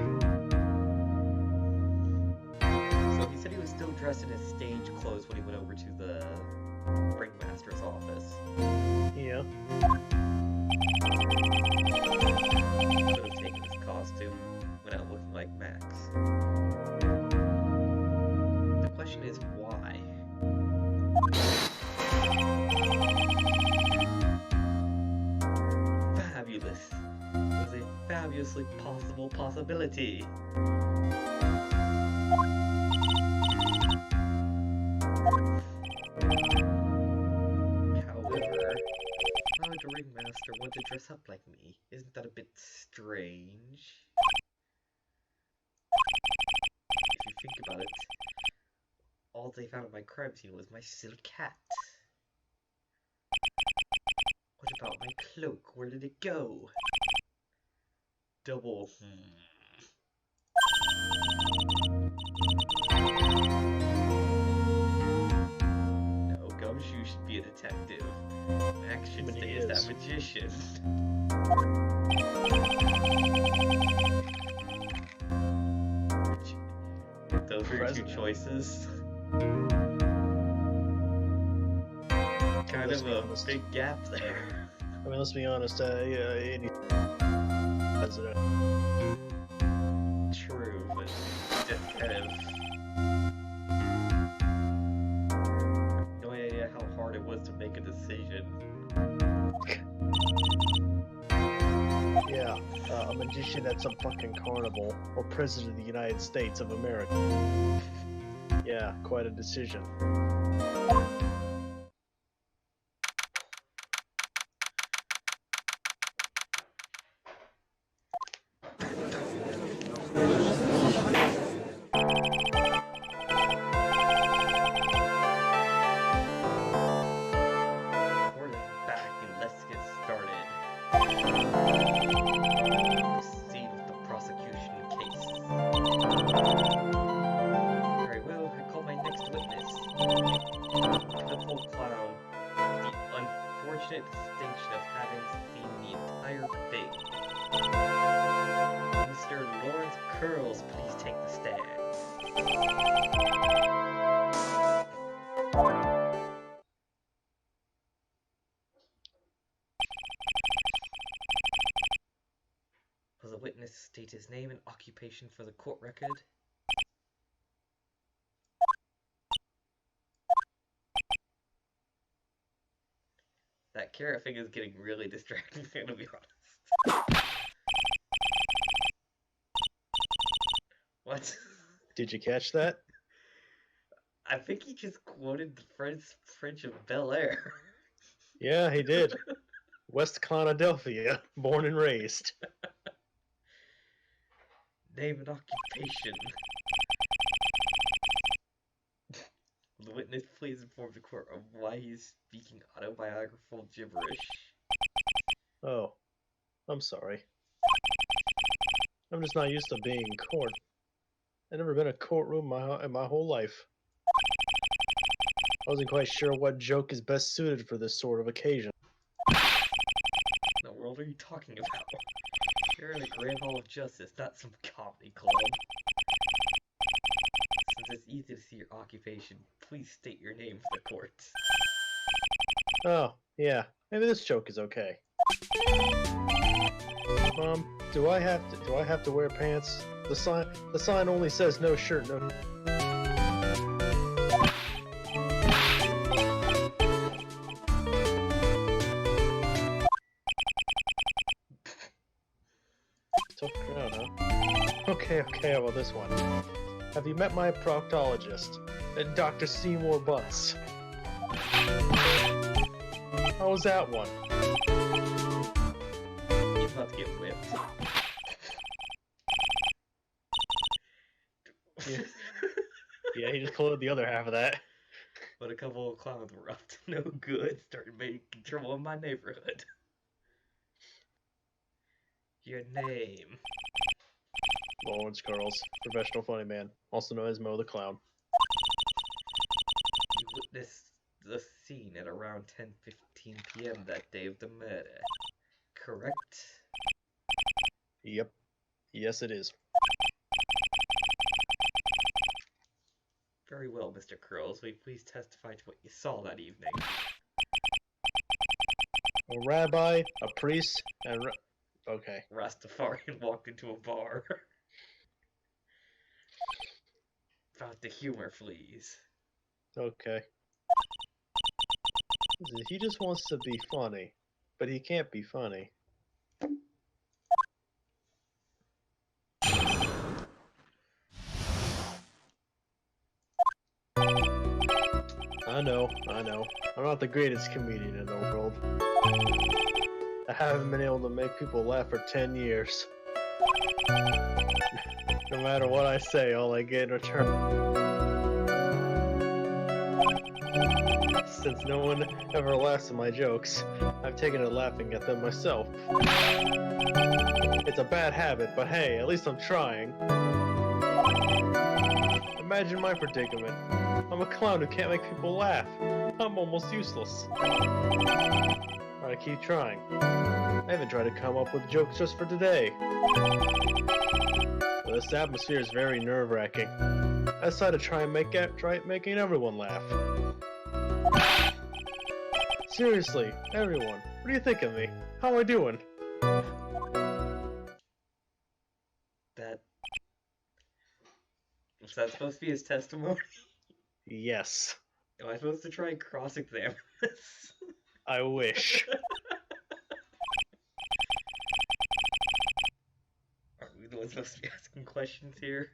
So he said he was still dressed in his stage clothes when he went over to the ringmaster's office. Yeah. Could have taken his costume without looking like Max. The question is why? Fabulous. It was a fabulously possible possibility. However, why would the ringmaster want to dress up like me? Isn't that a bit strange? If you think about it, all they found at my crime scene was my silly cat. What about my cloak? Where did it go? Double. No, Gumshoe should be a detective. Max should But he stay as that is. magician. Those were your two President. choices. Kind Let's of be a honest. big gap there. I mean, let's be honest. Any president. True, but just kind of. No idea how hard it was to make a decision. Yeah, a magician at some fucking carnival, or president of the United States of America. Yeah, quite a decision. We're back and let's get started. Proceed with the prosecution case. Very well, I call my next witness. Pitiful clown with the unfortunate distinction of having seen the entire thing. Mr. Lawrence Curls, please take the stand. Will the witness state his name and occupation for the court record? That carrot thing is getting really distracting, to be honest. What? Did you catch that? I think he just quoted the French of Bel Air. Yeah, he did. West Philadelphia, born and raised. Name and occupation. Will the witness please inform the court of why he is speaking autobiographical gibberish? Oh, I'm sorry. I'm just not used to being in court. I've never been in a courtroom in my whole life. I wasn't quite sure what joke is best suited for this sort of occasion. What in the world are you talking about? You're in the Grand Hall of Justice, not some comedy club. Since it's easy to see your occupation, please state your name for the court. Oh, yeah. Maybe this joke is okay. Mom, do I have to wear pants? The sign only says no shirt, no. Tough crowd, huh? Okay, how about this one? Have you met my proctologist, Dr. Seymour Butts? How was that one? He's about to get whipped. Yeah, he just quoted the other half of that. But a couple of clowns were up to no good, started making trouble in my neighborhood. Your name. Lawrence Curls, professional funny man, also known as Mo the Clown. You witnessed the scene at around 10:15 p.m. that day of the murder, correct? Yep. Yes, it is. Very well, Mr. Curls. Will you please testify to what you saw that evening? A rabbi, a priest, and okay. Rastafarian walked into a bar. About the humor, please. Okay. Listen, he just wants to be funny, but he can't be funny. I know. I'm not the greatest comedian in the world. I haven't been able to make people laugh for 10 years. No matter what I say, all I get in return. Since no one ever laughs at my jokes, I've taken to laughing at them myself. It's a bad habit, but hey, at least I'm trying. Imagine my predicament. I'm a clown who can't make people laugh. I'm almost useless. I keep trying. I even tried to come up with jokes just for today. But this atmosphere is very nerve-wracking. I decided to try making everyone laugh. Seriously, everyone, what do you think of me? How am I doing? Was that supposed to be his testimony? Yes. Am I supposed to try and cross-examine this? I wish. Are we the ones supposed to be asking questions here?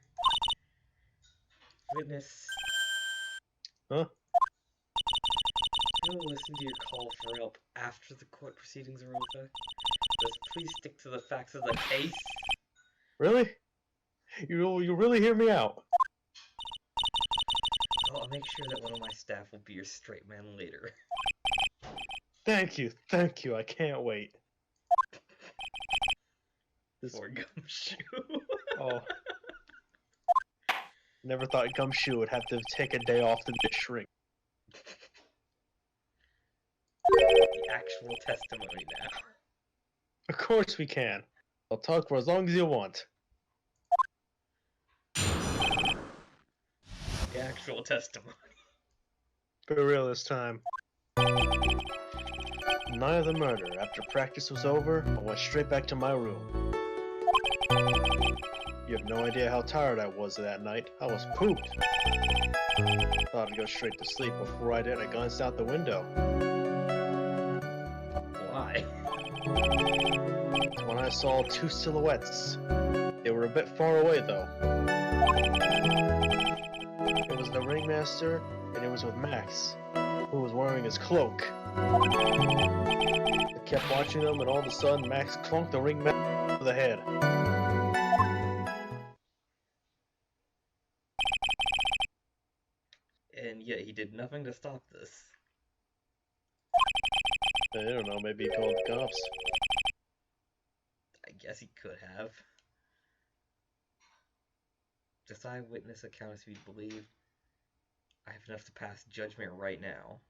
Witness. Huh? You'll listen to your call for help after the court proceedings are over. Just please stick to the facts of the case. Really? You really hear me out? I'll make sure that one of my staff will be your straight man later. Thank you, I can't wait. This... Or Gumshoe. Oh. Never thought Gumshoe would have to take a day off to be a shrink. The actual testimony now. Of course we can. I'll talk for as long as you want. The actual testimony. For real this time. The night of the murder, after practice was over, I went straight back to my room. You have no idea how tired I was that night. I was pooped. Thought I'd go straight to sleep. Before I did, I glanced out the window. Why? When I saw two silhouettes. They were a bit far away, though. It was the ringmaster, and it was with Max, who was wearing his cloak. I kept watching them, and all of a sudden, Max clunked the ringmaster over the head. And yet he did nothing to stop this. I don't know, maybe he called the cops. I guess he could have. This eyewitness account is to be believed. I have enough to pass judgment right now.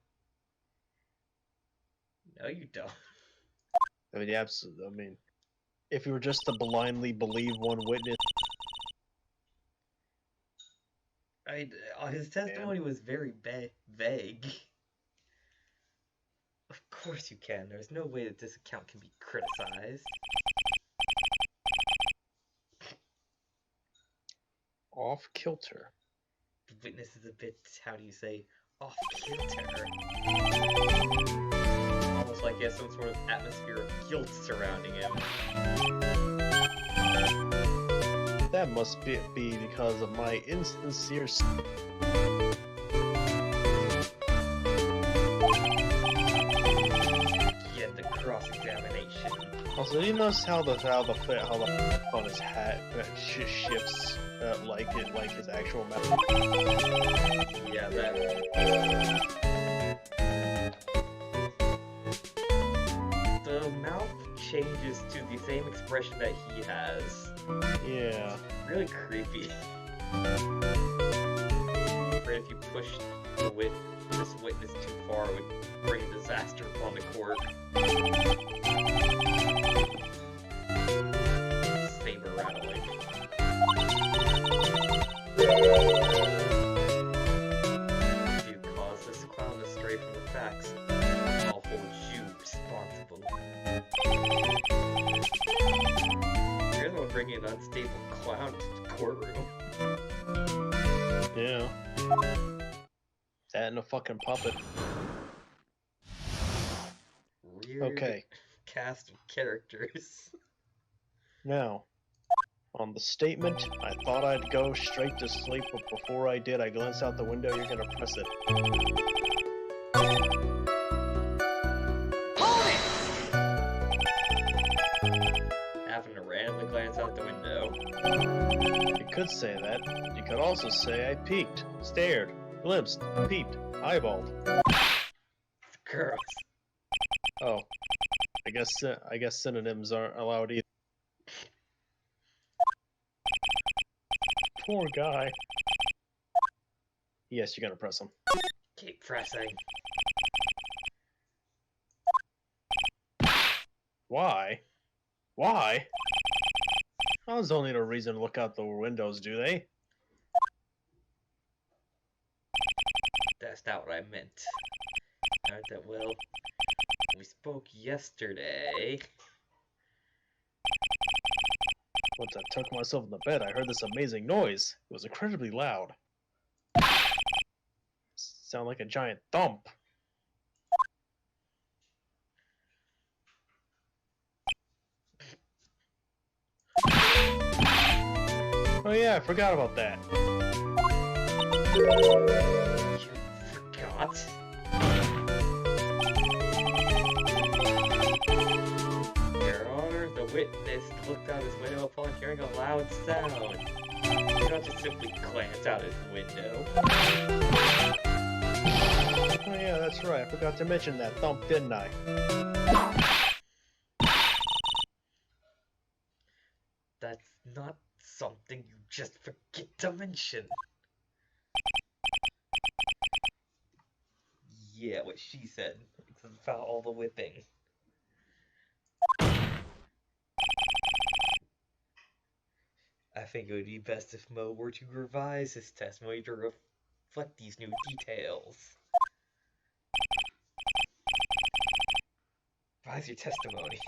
No, you don't. I mean, absolutely. I mean, if you were just to blindly believe one witness. His testimony was very vague. Of course you can. There's no way that this account can be criticized. Off kilter. The witness is a bit, how do you say, off kilter. Almost like he has some sort of atmosphere of guilt surrounding him. That must be because of my insincere. Yet the cross-examination. Also, did you notice how the on his hat shifts like his actual mouth? Yeah, that. The mouth changes to the same expression that he has. Yeah. Really creepy. Afraid if you push this witness too far, it would bring disaster upon the court. Saber rattling. If you cause this clown to stray from the facts, I'll hold you responsible. You're the one bringing an unstable clown to the courtroom. Yeah. That and a fucking puppet. Weird Okay. cast of characters. Now, on the statement, I thought I'd go straight to sleep, but before I did, I glanced out the window. You're gonna press it. Having to randomly glance out the window. You could say that. You could also say I peeked, stared, glimpsed, peeped, eyeballed. Gross. Oh, I guess synonyms aren't allowed either. Poor guy. Yes, you're gonna press him. Keep pressing. Why? Why? Clowns don't need a reason to look out the windows, do they? That's not what I meant. Alright then, well, we spoke yesterday. Once I took myself in the bed, I heard this amazing noise. It was incredibly loud. Sound like a giant thump. Oh yeah, I forgot about that. You forgot? Your Honor, the witness looked out his window upon hearing a loud sound. You don't just simply glance out his window. Oh yeah, that's right. I forgot to mention that thump, didn't I? That's not something you just forget to mention. Yeah, what she said. It's about all the whipping. I think it would be best if Mo were to revise his testimony to reflect these new details. Revise your testimony.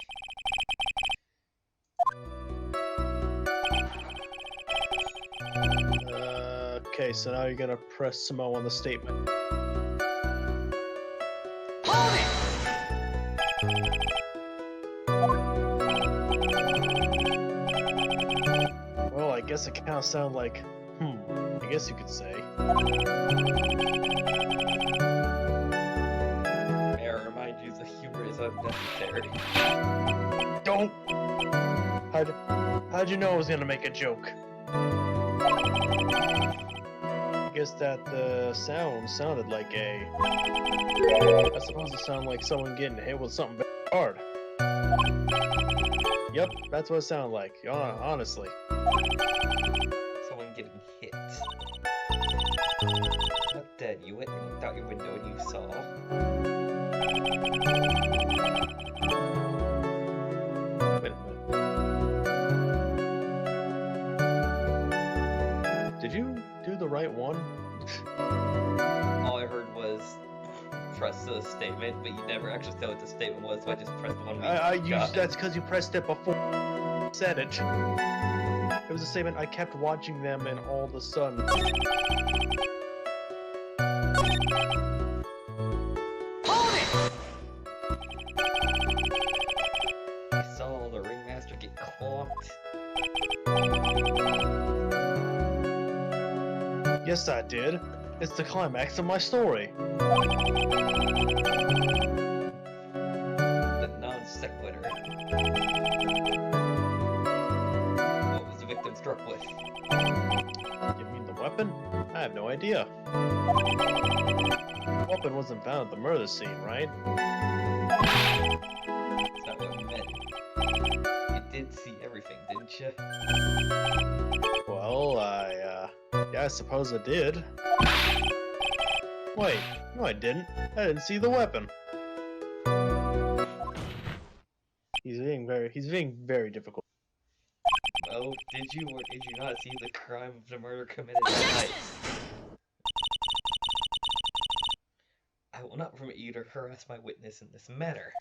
Okay, so now you're gonna press Samo on the statement. Well, I guess it kind of sounds like, I guess you could say. May I remind you the humor is unnecessary. Don't! How'd you know I was gonna make a joke? I guess that the sound sounded like a... I suppose it sounded like someone getting hit with something very hard. Yep, that's what it sounded like, honestly. Someone getting hit. Not dead, you went and looked out your window and you saw. Wait a minute. Did you do the right one? All I heard was press the statement, but you never actually said what the statement was, so I just pressed the one we got. That's because you pressed it before you said it. It was a statement, I kept watching them and all of a sudden... I saw the ringmaster get clonked. Yes, I did. It's the climax of my story. The sequitur. What was the victim struck with? You mean the weapon? I have no idea. The weapon wasn't found at the murder scene, right? That's not what you meant. You did see everything, didn't you? Well, yeah, I suppose I did. Wait, no I didn't. I didn't see the weapon. He's being very difficult. Well, did you or did you not see the crime of the murder committed that night? I will not permit you to harass my witness in this manner.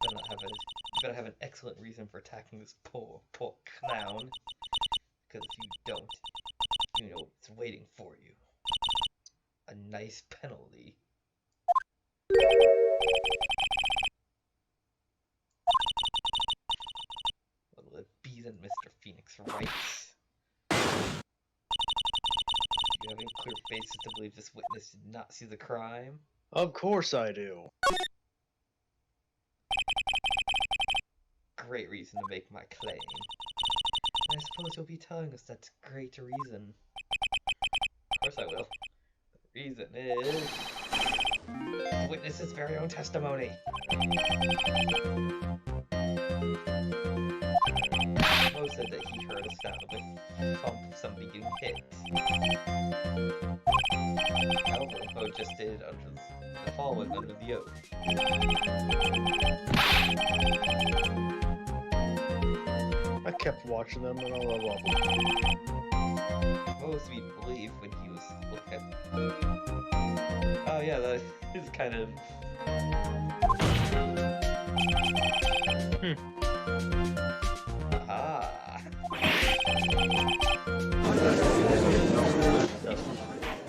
You better have an excellent reason for attacking this poor clown. Because if you don't, you know what's waiting for you. A nice penalty. What'll it be then, Mr. Phoenix Wright? You have any clear basis to believe this witness did not see the crime? Of course I do. Great reason to make my claim. I suppose you'll be telling us that's great reason. Of course I will. The reason is... the witness's very own testimony. Mo said that he heard a sound of a thump of somebody getting hit. However, Mo just did it under the following under the oath. I kept watching them and all of them. Most we'd believe when he was looking at... Oh yeah, that is kind of... Ah.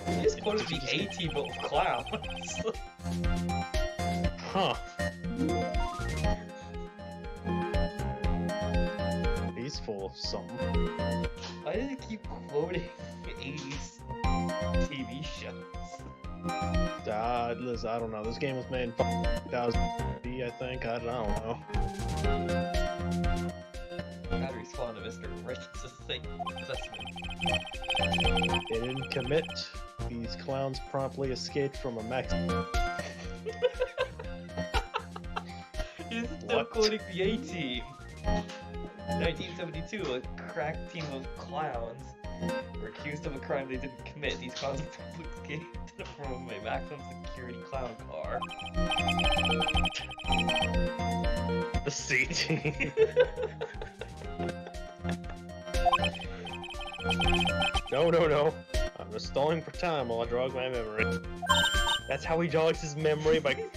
You just quoted the A-Team of clowns. Huh. He's full of something. Why did it keep quoting 80s TV shows? Listen, I don't know. This game was made in 2000, I think. I don't know. Gotta respond to Mr. Wright's assessment. They didn't commit. These clowns promptly escaped from a He's still quoting the A-Team. 1972, a crack team of clowns were accused of a crime they didn't commit. These clowns promptly escaped from a maximum security clown car. The C-Team. No. I'm just stalling for time while I jog my memory. That's how he jogs his memory by... You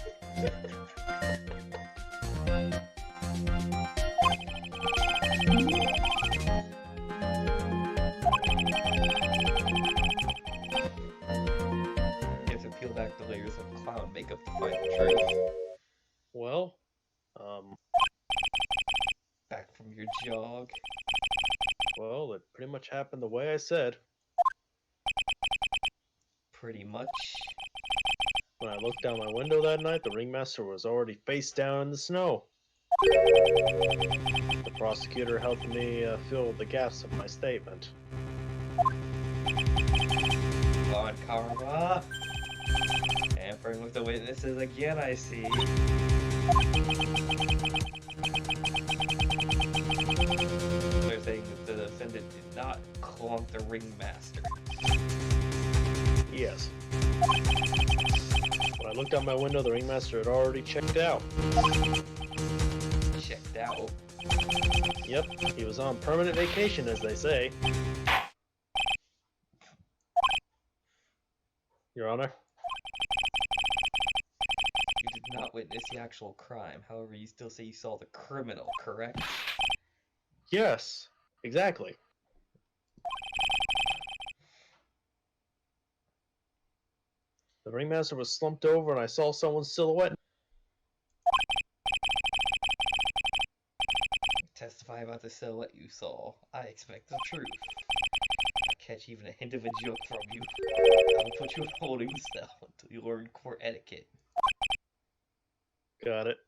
have to peel back the layers of clown makeup to find the truth. Well, Back from your jog. well, it pretty much happened the way I said. Pretty much. When I looked down my window that night, the ringmaster was already face down in the snow. The prosecutor helped me fill the gaps of my statement. Come on, Karma. Tampering with the witnesses again, I see. They're saying that the defendant did not clunk the ringmaster. Yes. When I looked out my window, the ringmaster had already checked out. Checked out. Yep, he was on permanent vacation, as they say. Your Honor? You did not witness the actual crime. However, you still say you saw the criminal, correct? Yes, exactly. The ringmaster was slumped over and I saw someone's silhouette. Testify about the silhouette you saw. I expect the truth. Catch even a hint of a joke from you, I'll put you in holding cell until you learn court etiquette. Got it.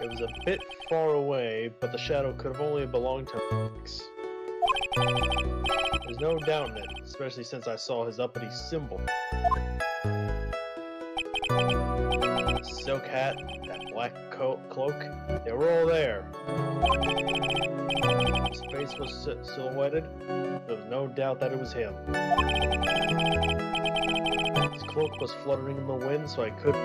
It was a bit far away, but the shadow could have only belonged to Max. There's no doubt in it, especially since I saw his uppity symbol. Silk hat, that black cloak, they were all there. His face was silhouetted. There was no doubt that it was him. His cloak was fluttering in the wind, so I could.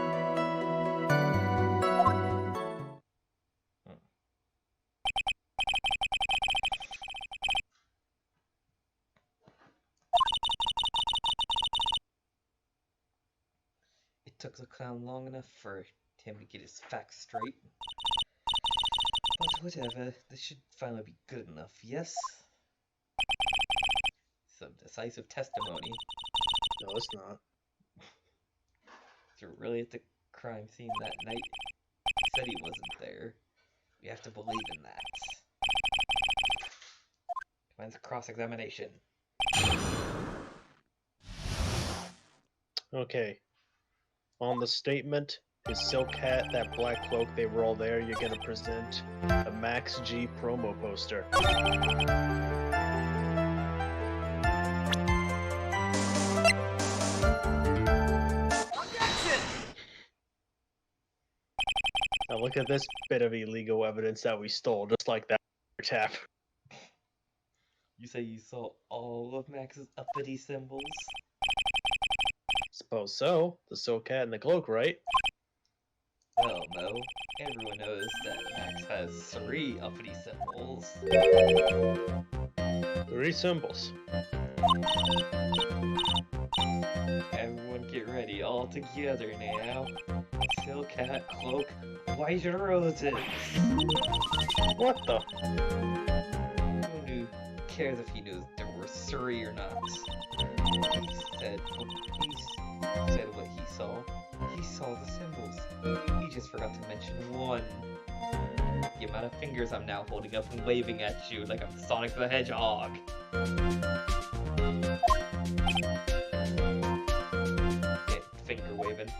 It took the clown long enough for him to get his facts straight. But whatever, this should finally be good enough, yes? Some decisive testimony. No, it's not. You're really at the crime scene that night? He said he wasn't there. We have to believe in that. Commence cross-examination. Okay. On the statement, his silk hat, that black cloak, they were all there, you're gonna present a Max G promo poster. Objection! Now look at this bit of illegal evidence that we stole, just like that tap. You say you saw all of Max's uppity symbols? Suppose so. The silk hat and the cloak, right? Well, no. Everyone knows that Max has 3 uppity symbols. 3 symbols. Everyone get ready, all together now. Silk hat, cloak, white roses. What the? Who cares if he knows there were 3 or not? He said what he saw. He saw the symbols. He just forgot to mention one. The amount of fingers I'm now holding up and waving at you like I'm Sonic the Hedgehog. Yeah, finger waving.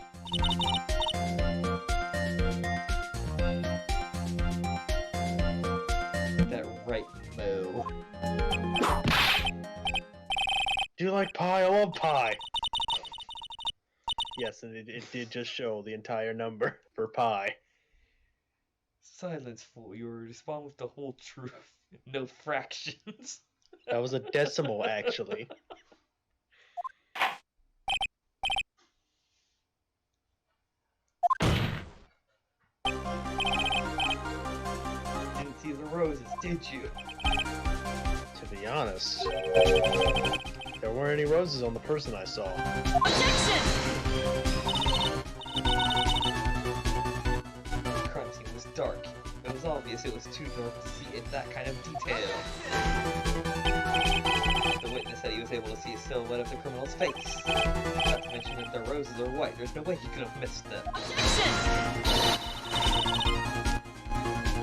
That right, Mo. Do you like pie? I love pie! Yes, and it did just show the entire number for pie. Silence, fool. You will respond with the whole truth. No fractions. That was a decimal, actually. Didn't see the roses, did you? To be honest, there weren't any roses on the person I saw. Objection! The crime scene was dark. It was obvious it was too dark to see in that kind of detail. The witness said he was able to see a silhouette of the criminal's face. Not to mention that the roses are white. There's no way he could have missed them. Objection!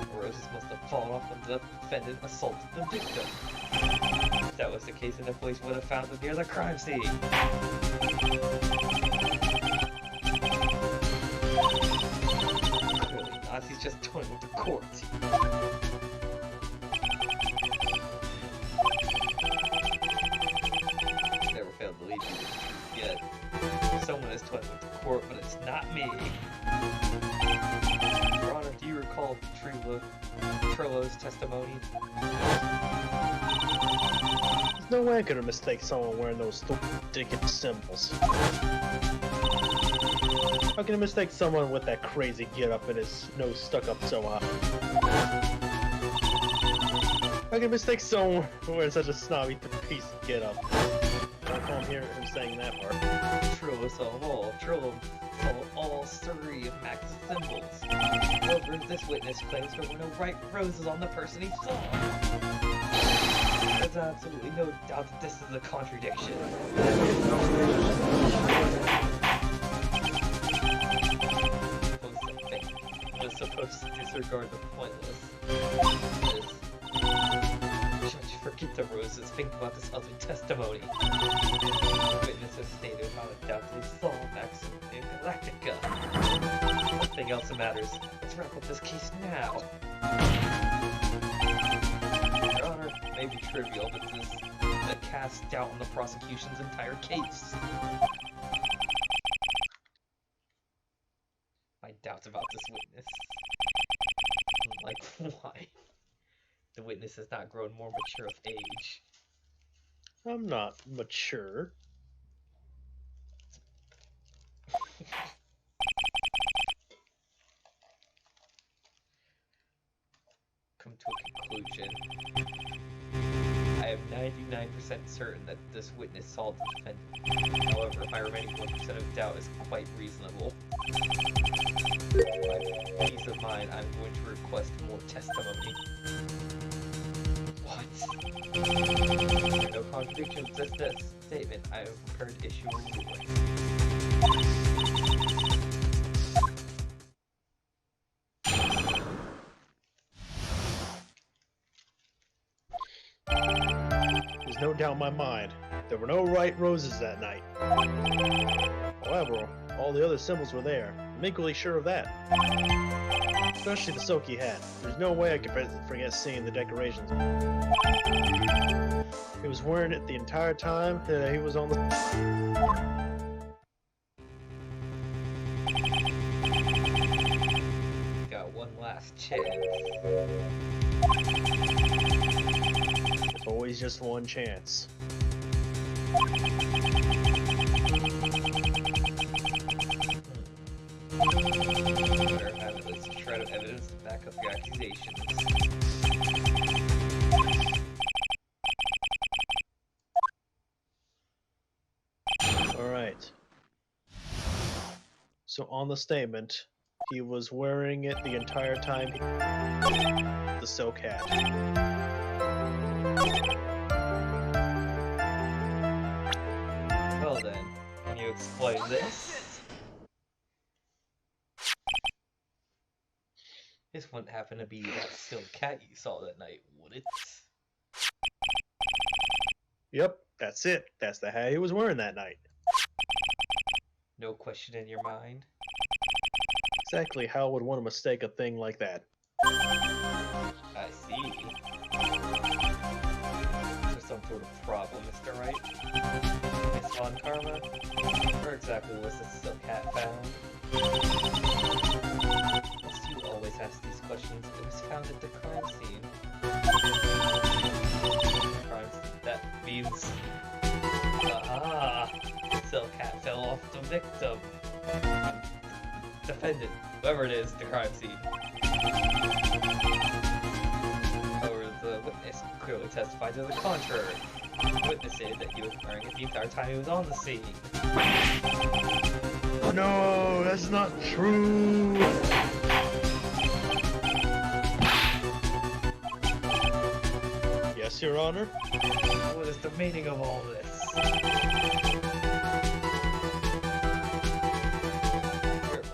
The roses must have fallen off when the defendant assaulted the victim. If that was the case, then the police would have found them near the crime scene. Clearly not. He's just toying with the court. Never failed to leave you yet. Someone is toying with the court, but it's not me. Your Honor, do you recall Trillo's testimony? There's no way I could have mistaken someone wearing those ridiculous symbols. How can I mistake someone with that crazy get-up and his nose stuck up so high? How can I mistake someone wearing such a snobby piece of get-up? I can't hear him saying that part. Trillo saw them all. Trillo saw all 3 of Max's symbols. However, this witness claims there were no Wright roses on the person he saw. There's absolutely no doubt that this is a contradiction. You're supposed to disregard the pointless. Judge, forget the roses. Think about this other testimony. Witnesses stated without a doubt they saw Max in Galactica. Nothing else matters. Let's wrap up this case now. Your Honor, it may be trivial, but this that casts doubt on the prosecution's entire case. My doubts about this witness. Like, why? The witness has not grown more mature of age. I'm not mature. Come to a conclusion. I am 99% certain that this witness saw the defendant. However, my remaining 1% of doubt is quite reasonable. For my peace of mind, I'm going to request more testimony. What? There are no contradictions to this statement. I am prepared to issue a ruling. There's no doubt in my mind. There were no Wright roses that night. However, all the other symbols were there. I'm equally sure of that. Especially the silky hat. There's no way I could forget seeing the decorations. He was wearing it the entire time that he was on the... Got one last chance. There's always just one chance. Better have at least a shred of evidence to back up your accusations. Alright. So on the statement, he was wearing it the entire time the silk hat. Well then, can you explain this? This wouldn't happen to be that silk cat you saw that night, would it? Yep, that's it. That's the hat he was wearing that night. No question in your mind? Exactly how would one mistake a thing like that? I see. Is there some sort of problem, Mr. Wright? Miss Von Karma? Where exactly was this silk hat found? Must you always ask these questions? It was found at the crime scene. Crime scene. That means... Silk hat fell off the victim. Defendant, whoever it is, the crime scene. However, the witness clearly testified to the contrary. The witness stated that he was wearing it the entire time he was on the scene. No, that's not true. Yes, Your Honor. What is the meaning of all this? You're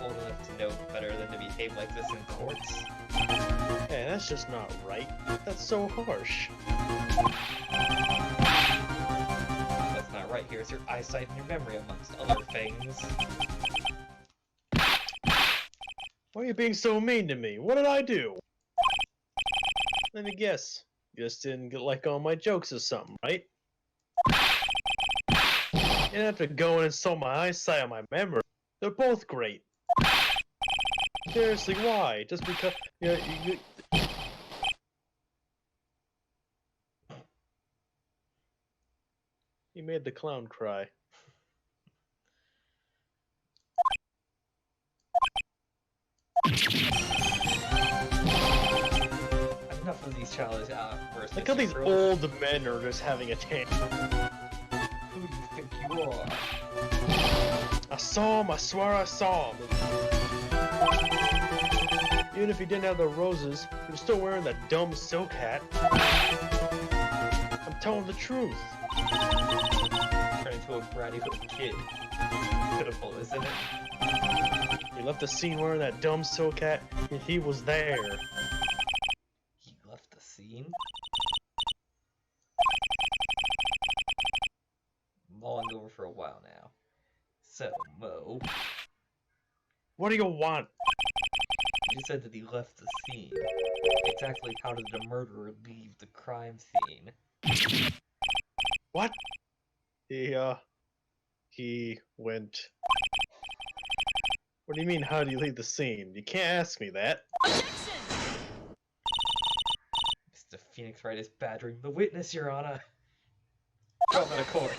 old enough to know better than to behave like this in courts. Hey, that's just not right. That's so harsh. That's not right. Here's your eyesight and your memory, amongst other things. Why are you being so mean to me? What did I do? Let me guess. You just didn't like all my jokes or something, right? You didn't have to go and insult my eyesight or my memory. They're both great. Seriously, why? Just because you made the clown cry. Enough of these childish outbursts. Look how these old men are just having a tantrum. Who do you think you are? I saw him, I swear I saw him. Even if he didn't have the roses, he was still wearing that dumb silk hat. I'm telling the truth. Turn into a bratty little kid. Pitiful, isn't it? He left the scene wearing that dumb silk hat, and he was there. He left the scene? Mulling over for a while now. So, Mo, What do you want? You said that he left the scene. Exactly how did the murderer leave the crime scene? What? He went. What do you mean, how do you leave the scene? You can't ask me that. Objection! Mr. Phoenix Wright is badgering the witness, Your Honor. Throw him in a court.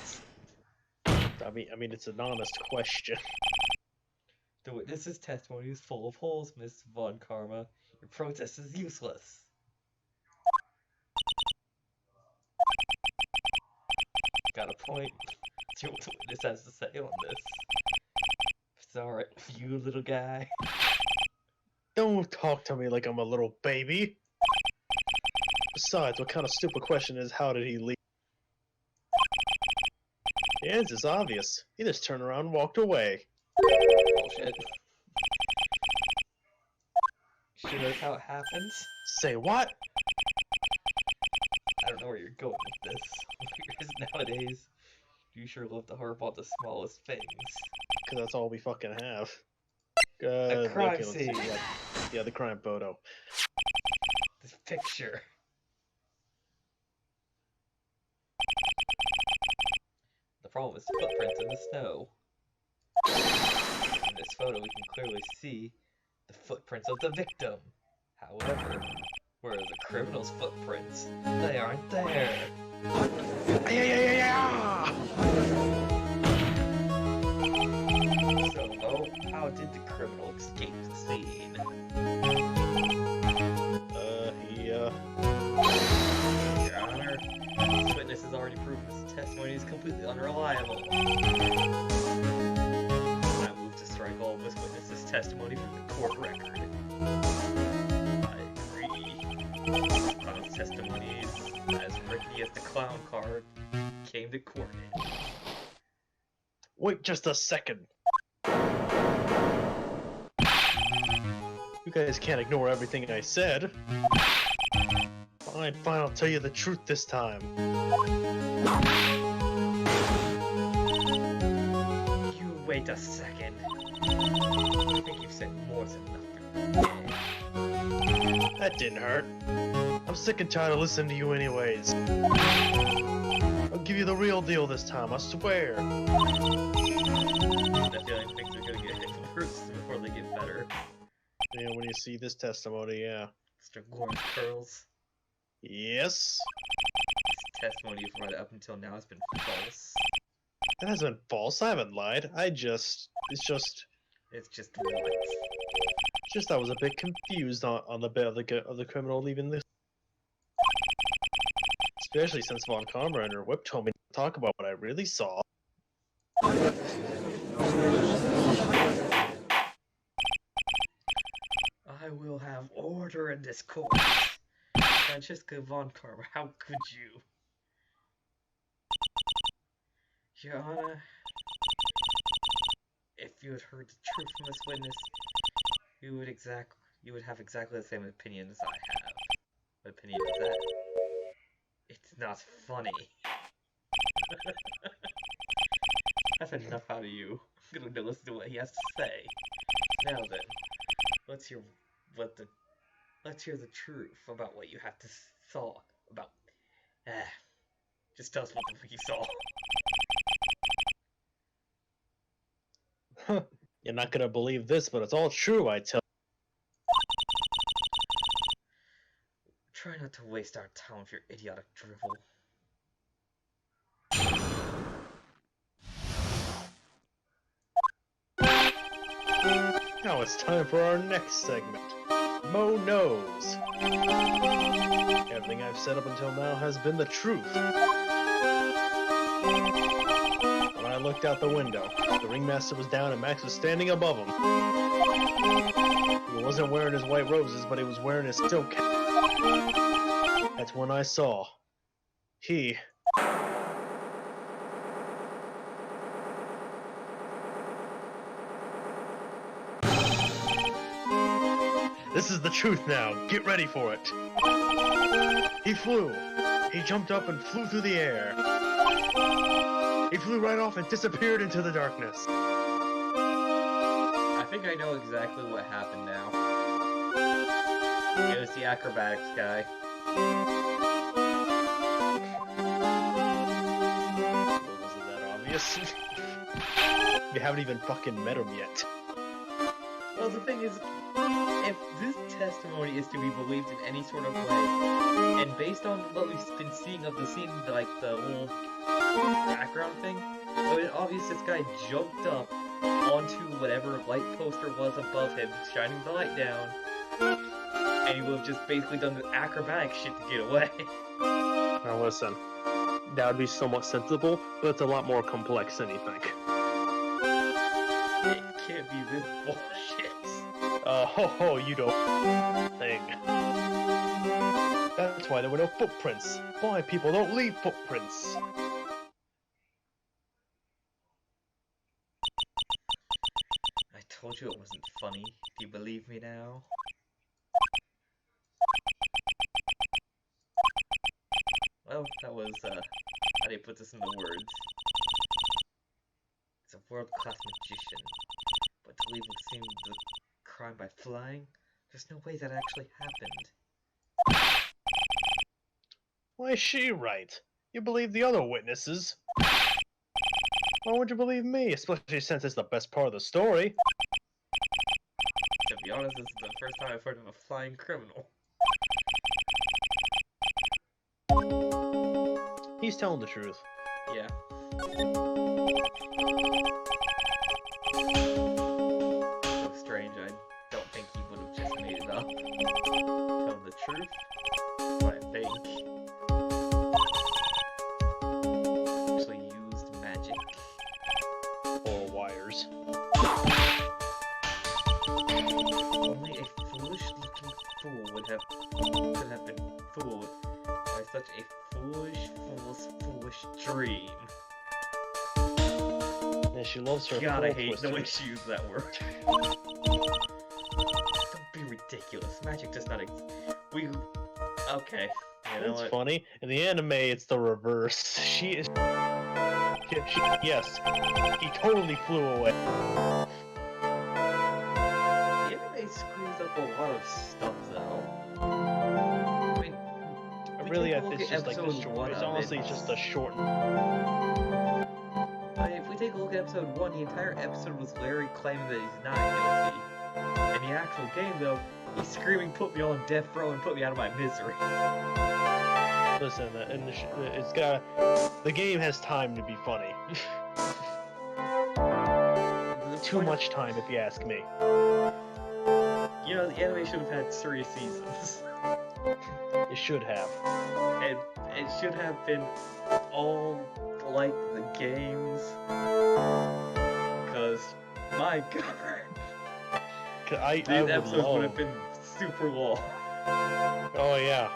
I mean, it's an honest question. The witness's testimony is full of holes, Miss Von Karma. Your protest is useless. Got a point. See what the witness has to say on this. It's alright with you, little guy. Don't talk to me like I'm a little baby. Besides, what kind of stupid question is how did he leave? The answer's obvious. He just turned around and walked away. Bullshit. Sure that's how it happens? Say what? I don't know where you're going with this. Because nowadays, you sure love to harp on the smallest things. Because that's all we fucking have. A crime let's see. scene. Yeah, the crime photo. This picture. The problem is footprints in the snow. In this photo, we can clearly see the footprints of the victim. However, where are the criminal's footprints? They aren't there. So, how did the criminal escape the scene? Your Honor, this witness has already proven his testimony is completely unreliable. I move to strike all of this witness's testimony from the court record. I agree. Clown's testimony is as rickety as the clown card came to court in. Wait just a second. You guys can't ignore everything I said. Fine, I'll tell you the truth this time. You wait a second. I think you've said more than nothing. That didn't hurt. I'm sick and tired of listening to you anyways. I'll give you the real deal this time, I swear. I feel like things are gonna get worse before they get better. Yeah, when you see this testimony, yeah. Mr. Gorm's curls. Yes? His testimony right up until now has been false. That hasn't been false, I haven't lied. It's just what? I was a bit confused on the bit of the criminal leaving this. Especially since Von Karma and her whip told me to talk about what I really saw. I will have order in this court. Francesca Von Karma, how could you? Your Honor, if you had heard the truth from this witness, you would have exactly the same opinion as I have. What opinion is that? It's not funny. That's enough out of you. I'm gonna listen to what he has to say. Now then, let's hear the truth about what you have to saw about. Just tell us what the fuck you saw. You're not gonna believe this, but it's all true, I tell. Try not to waste our time with your idiotic drivel. Now it's time for our next segment. Mo Knows. Everything I've said up until now has been the truth. When I looked out the window, the ringmaster was down and Max was standing above him. He wasn't wearing his white roses, but he was wearing his silk cap. That's when I saw. He... This is the truth now. Get ready for it. He flew. He jumped up and flew through the air. He flew right off and disappeared into the darkness. I think I know exactly what happened now. It was the acrobatics guy. Well, wasn't that obvious? You haven't even fucking met him yet. Well, the thing is, if this testimony is to be believed in any sort of way, and based on what we've been seeing of the scene, like the whole background thing, so it's obvious this guy jumped up onto whatever light poster was above him, shining the light down, and he would have just basically done the acrobatic shit to get away. Now listen, that would be somewhat sensible, but it's a lot more complex than you think. It can't be this bullshit. You don't thing. That's why there were no footprints. Blind people don't leave footprints. I told you it wasn't funny. Do you believe me now? Well, that was, how do you put this into words? He's a world-class magician, but to leave him the crime by flying? There's no way that actually happened. Why is she right? You believe the other witnesses. Why would you believe me, especially since it's the best part of the story? To be honest, this is the first time I've heard of a flying criminal. He's telling the truth. Yeah. So strange, I don't think he would have just made it up. Tell the truth? What I think. Actually used magic. Or wires. Only a foolish-looking fool could have been fooled by such a foolish dream. And she loves her God, I fourth hate the way twisters. she used that word. Don't be ridiculous. Magic does not exist. Okay. You know It's what? funny. In the anime, it's the reverse. She is. Yes, he totally flew away. The anime screws up a lot of stuff, though. I mean, we Really, take a look it's at just like the episode short. one It's of honestly it. just a short. If we take a look at episode 1, the entire episode was Larry claiming that he's not guilty. In the actual game, though, he's screaming, "Put me on death row and put me out of my misery." Listen, and it's got. The game has time to be funny. Too much time, if you ask me. You know, the anime should have had 3 seasons. It should have. And it should have been all like the games. Because, my god, 'Cause I these would episodes love. would have been super long. Oh yeah.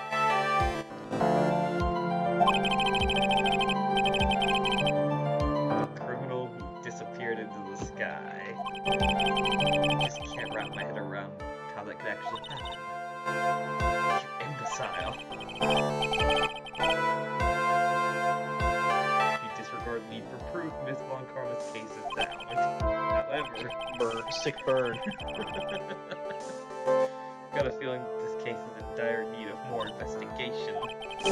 A criminal who disappeared into the sky. Just can't wrap my head around how that could actually happen. You imbecile. If you disregard lead for proof, Miss Von Karma's case is down. However, Sick burn. got a feeling this case is in dire need of more investigation. I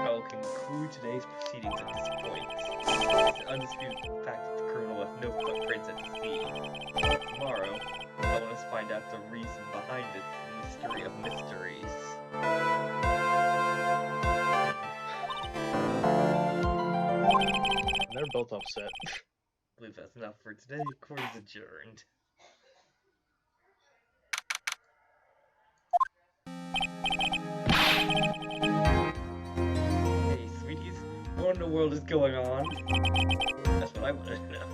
will conclude today's proceedings at this point. It's an undisputed fact that the criminal left no footprints at the scene. Tomorrow, I want us to find out the reason behind it, the mystery of mysteries. They're both upset. I believe that's enough for today. Court is adjourned. Hey, sweeties, what in the world is going on? That's what I want to know.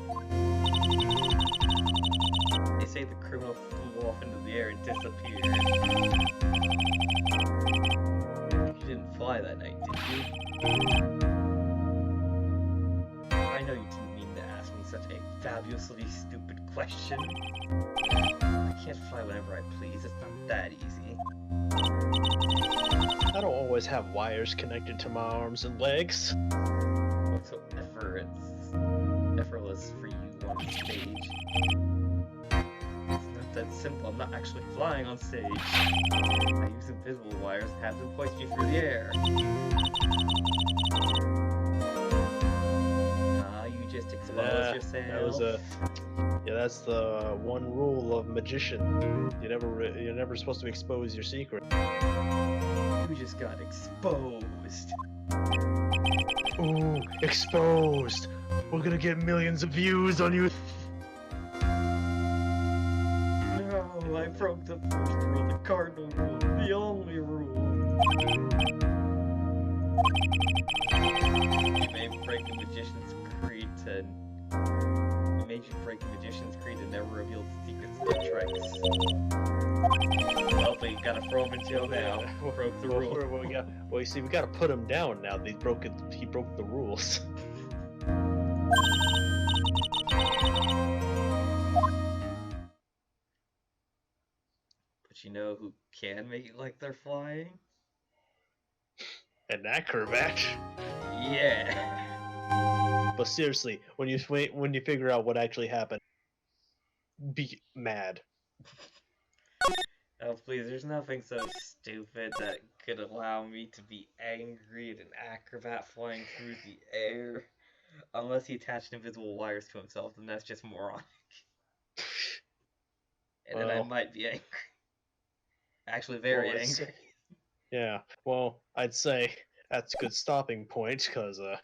They say the criminal flew off into the air and disappeared. You didn't fly that night, did you? I know you didn't mean to ask me such a fabulously stupid question. I can't fly whenever I please, it's not that easy. I don't always have wires connected to my arms and legs. Whatsoever, it's effortless for you on stage. It's not that simple. I'm not actually flying on stage. I use invisible wires to have them hoist me through the air. Ah, you just exposed yourself. That was yeah, that's the one rule of magician. You're never supposed to expose your secret. You just got exposed. Ooh, exposed. We're gonna get millions of views on you. No, I broke the first rule, the cardinal rule, the only rule. You made break the Magician's Creed to... You made you break the Magician's Creed and never revealed the secrets of the tricks. Well, but you gotta throw him in jail now. Broke the rule. Well, you see, we gotta put him down now. He broke the rules. But you know who can make it like they're flying? An acrobat. Yeah. But seriously, when you figure out what actually happened, be mad. Oh please, there's nothing so stupid that could allow me to be angry at an acrobat flying through the air. Unless he attached invisible wires to himself, then that's just moronic. And then I Well, might be angry. Actually, very well, angry. yeah, well, I'd say that's a good stopping point, because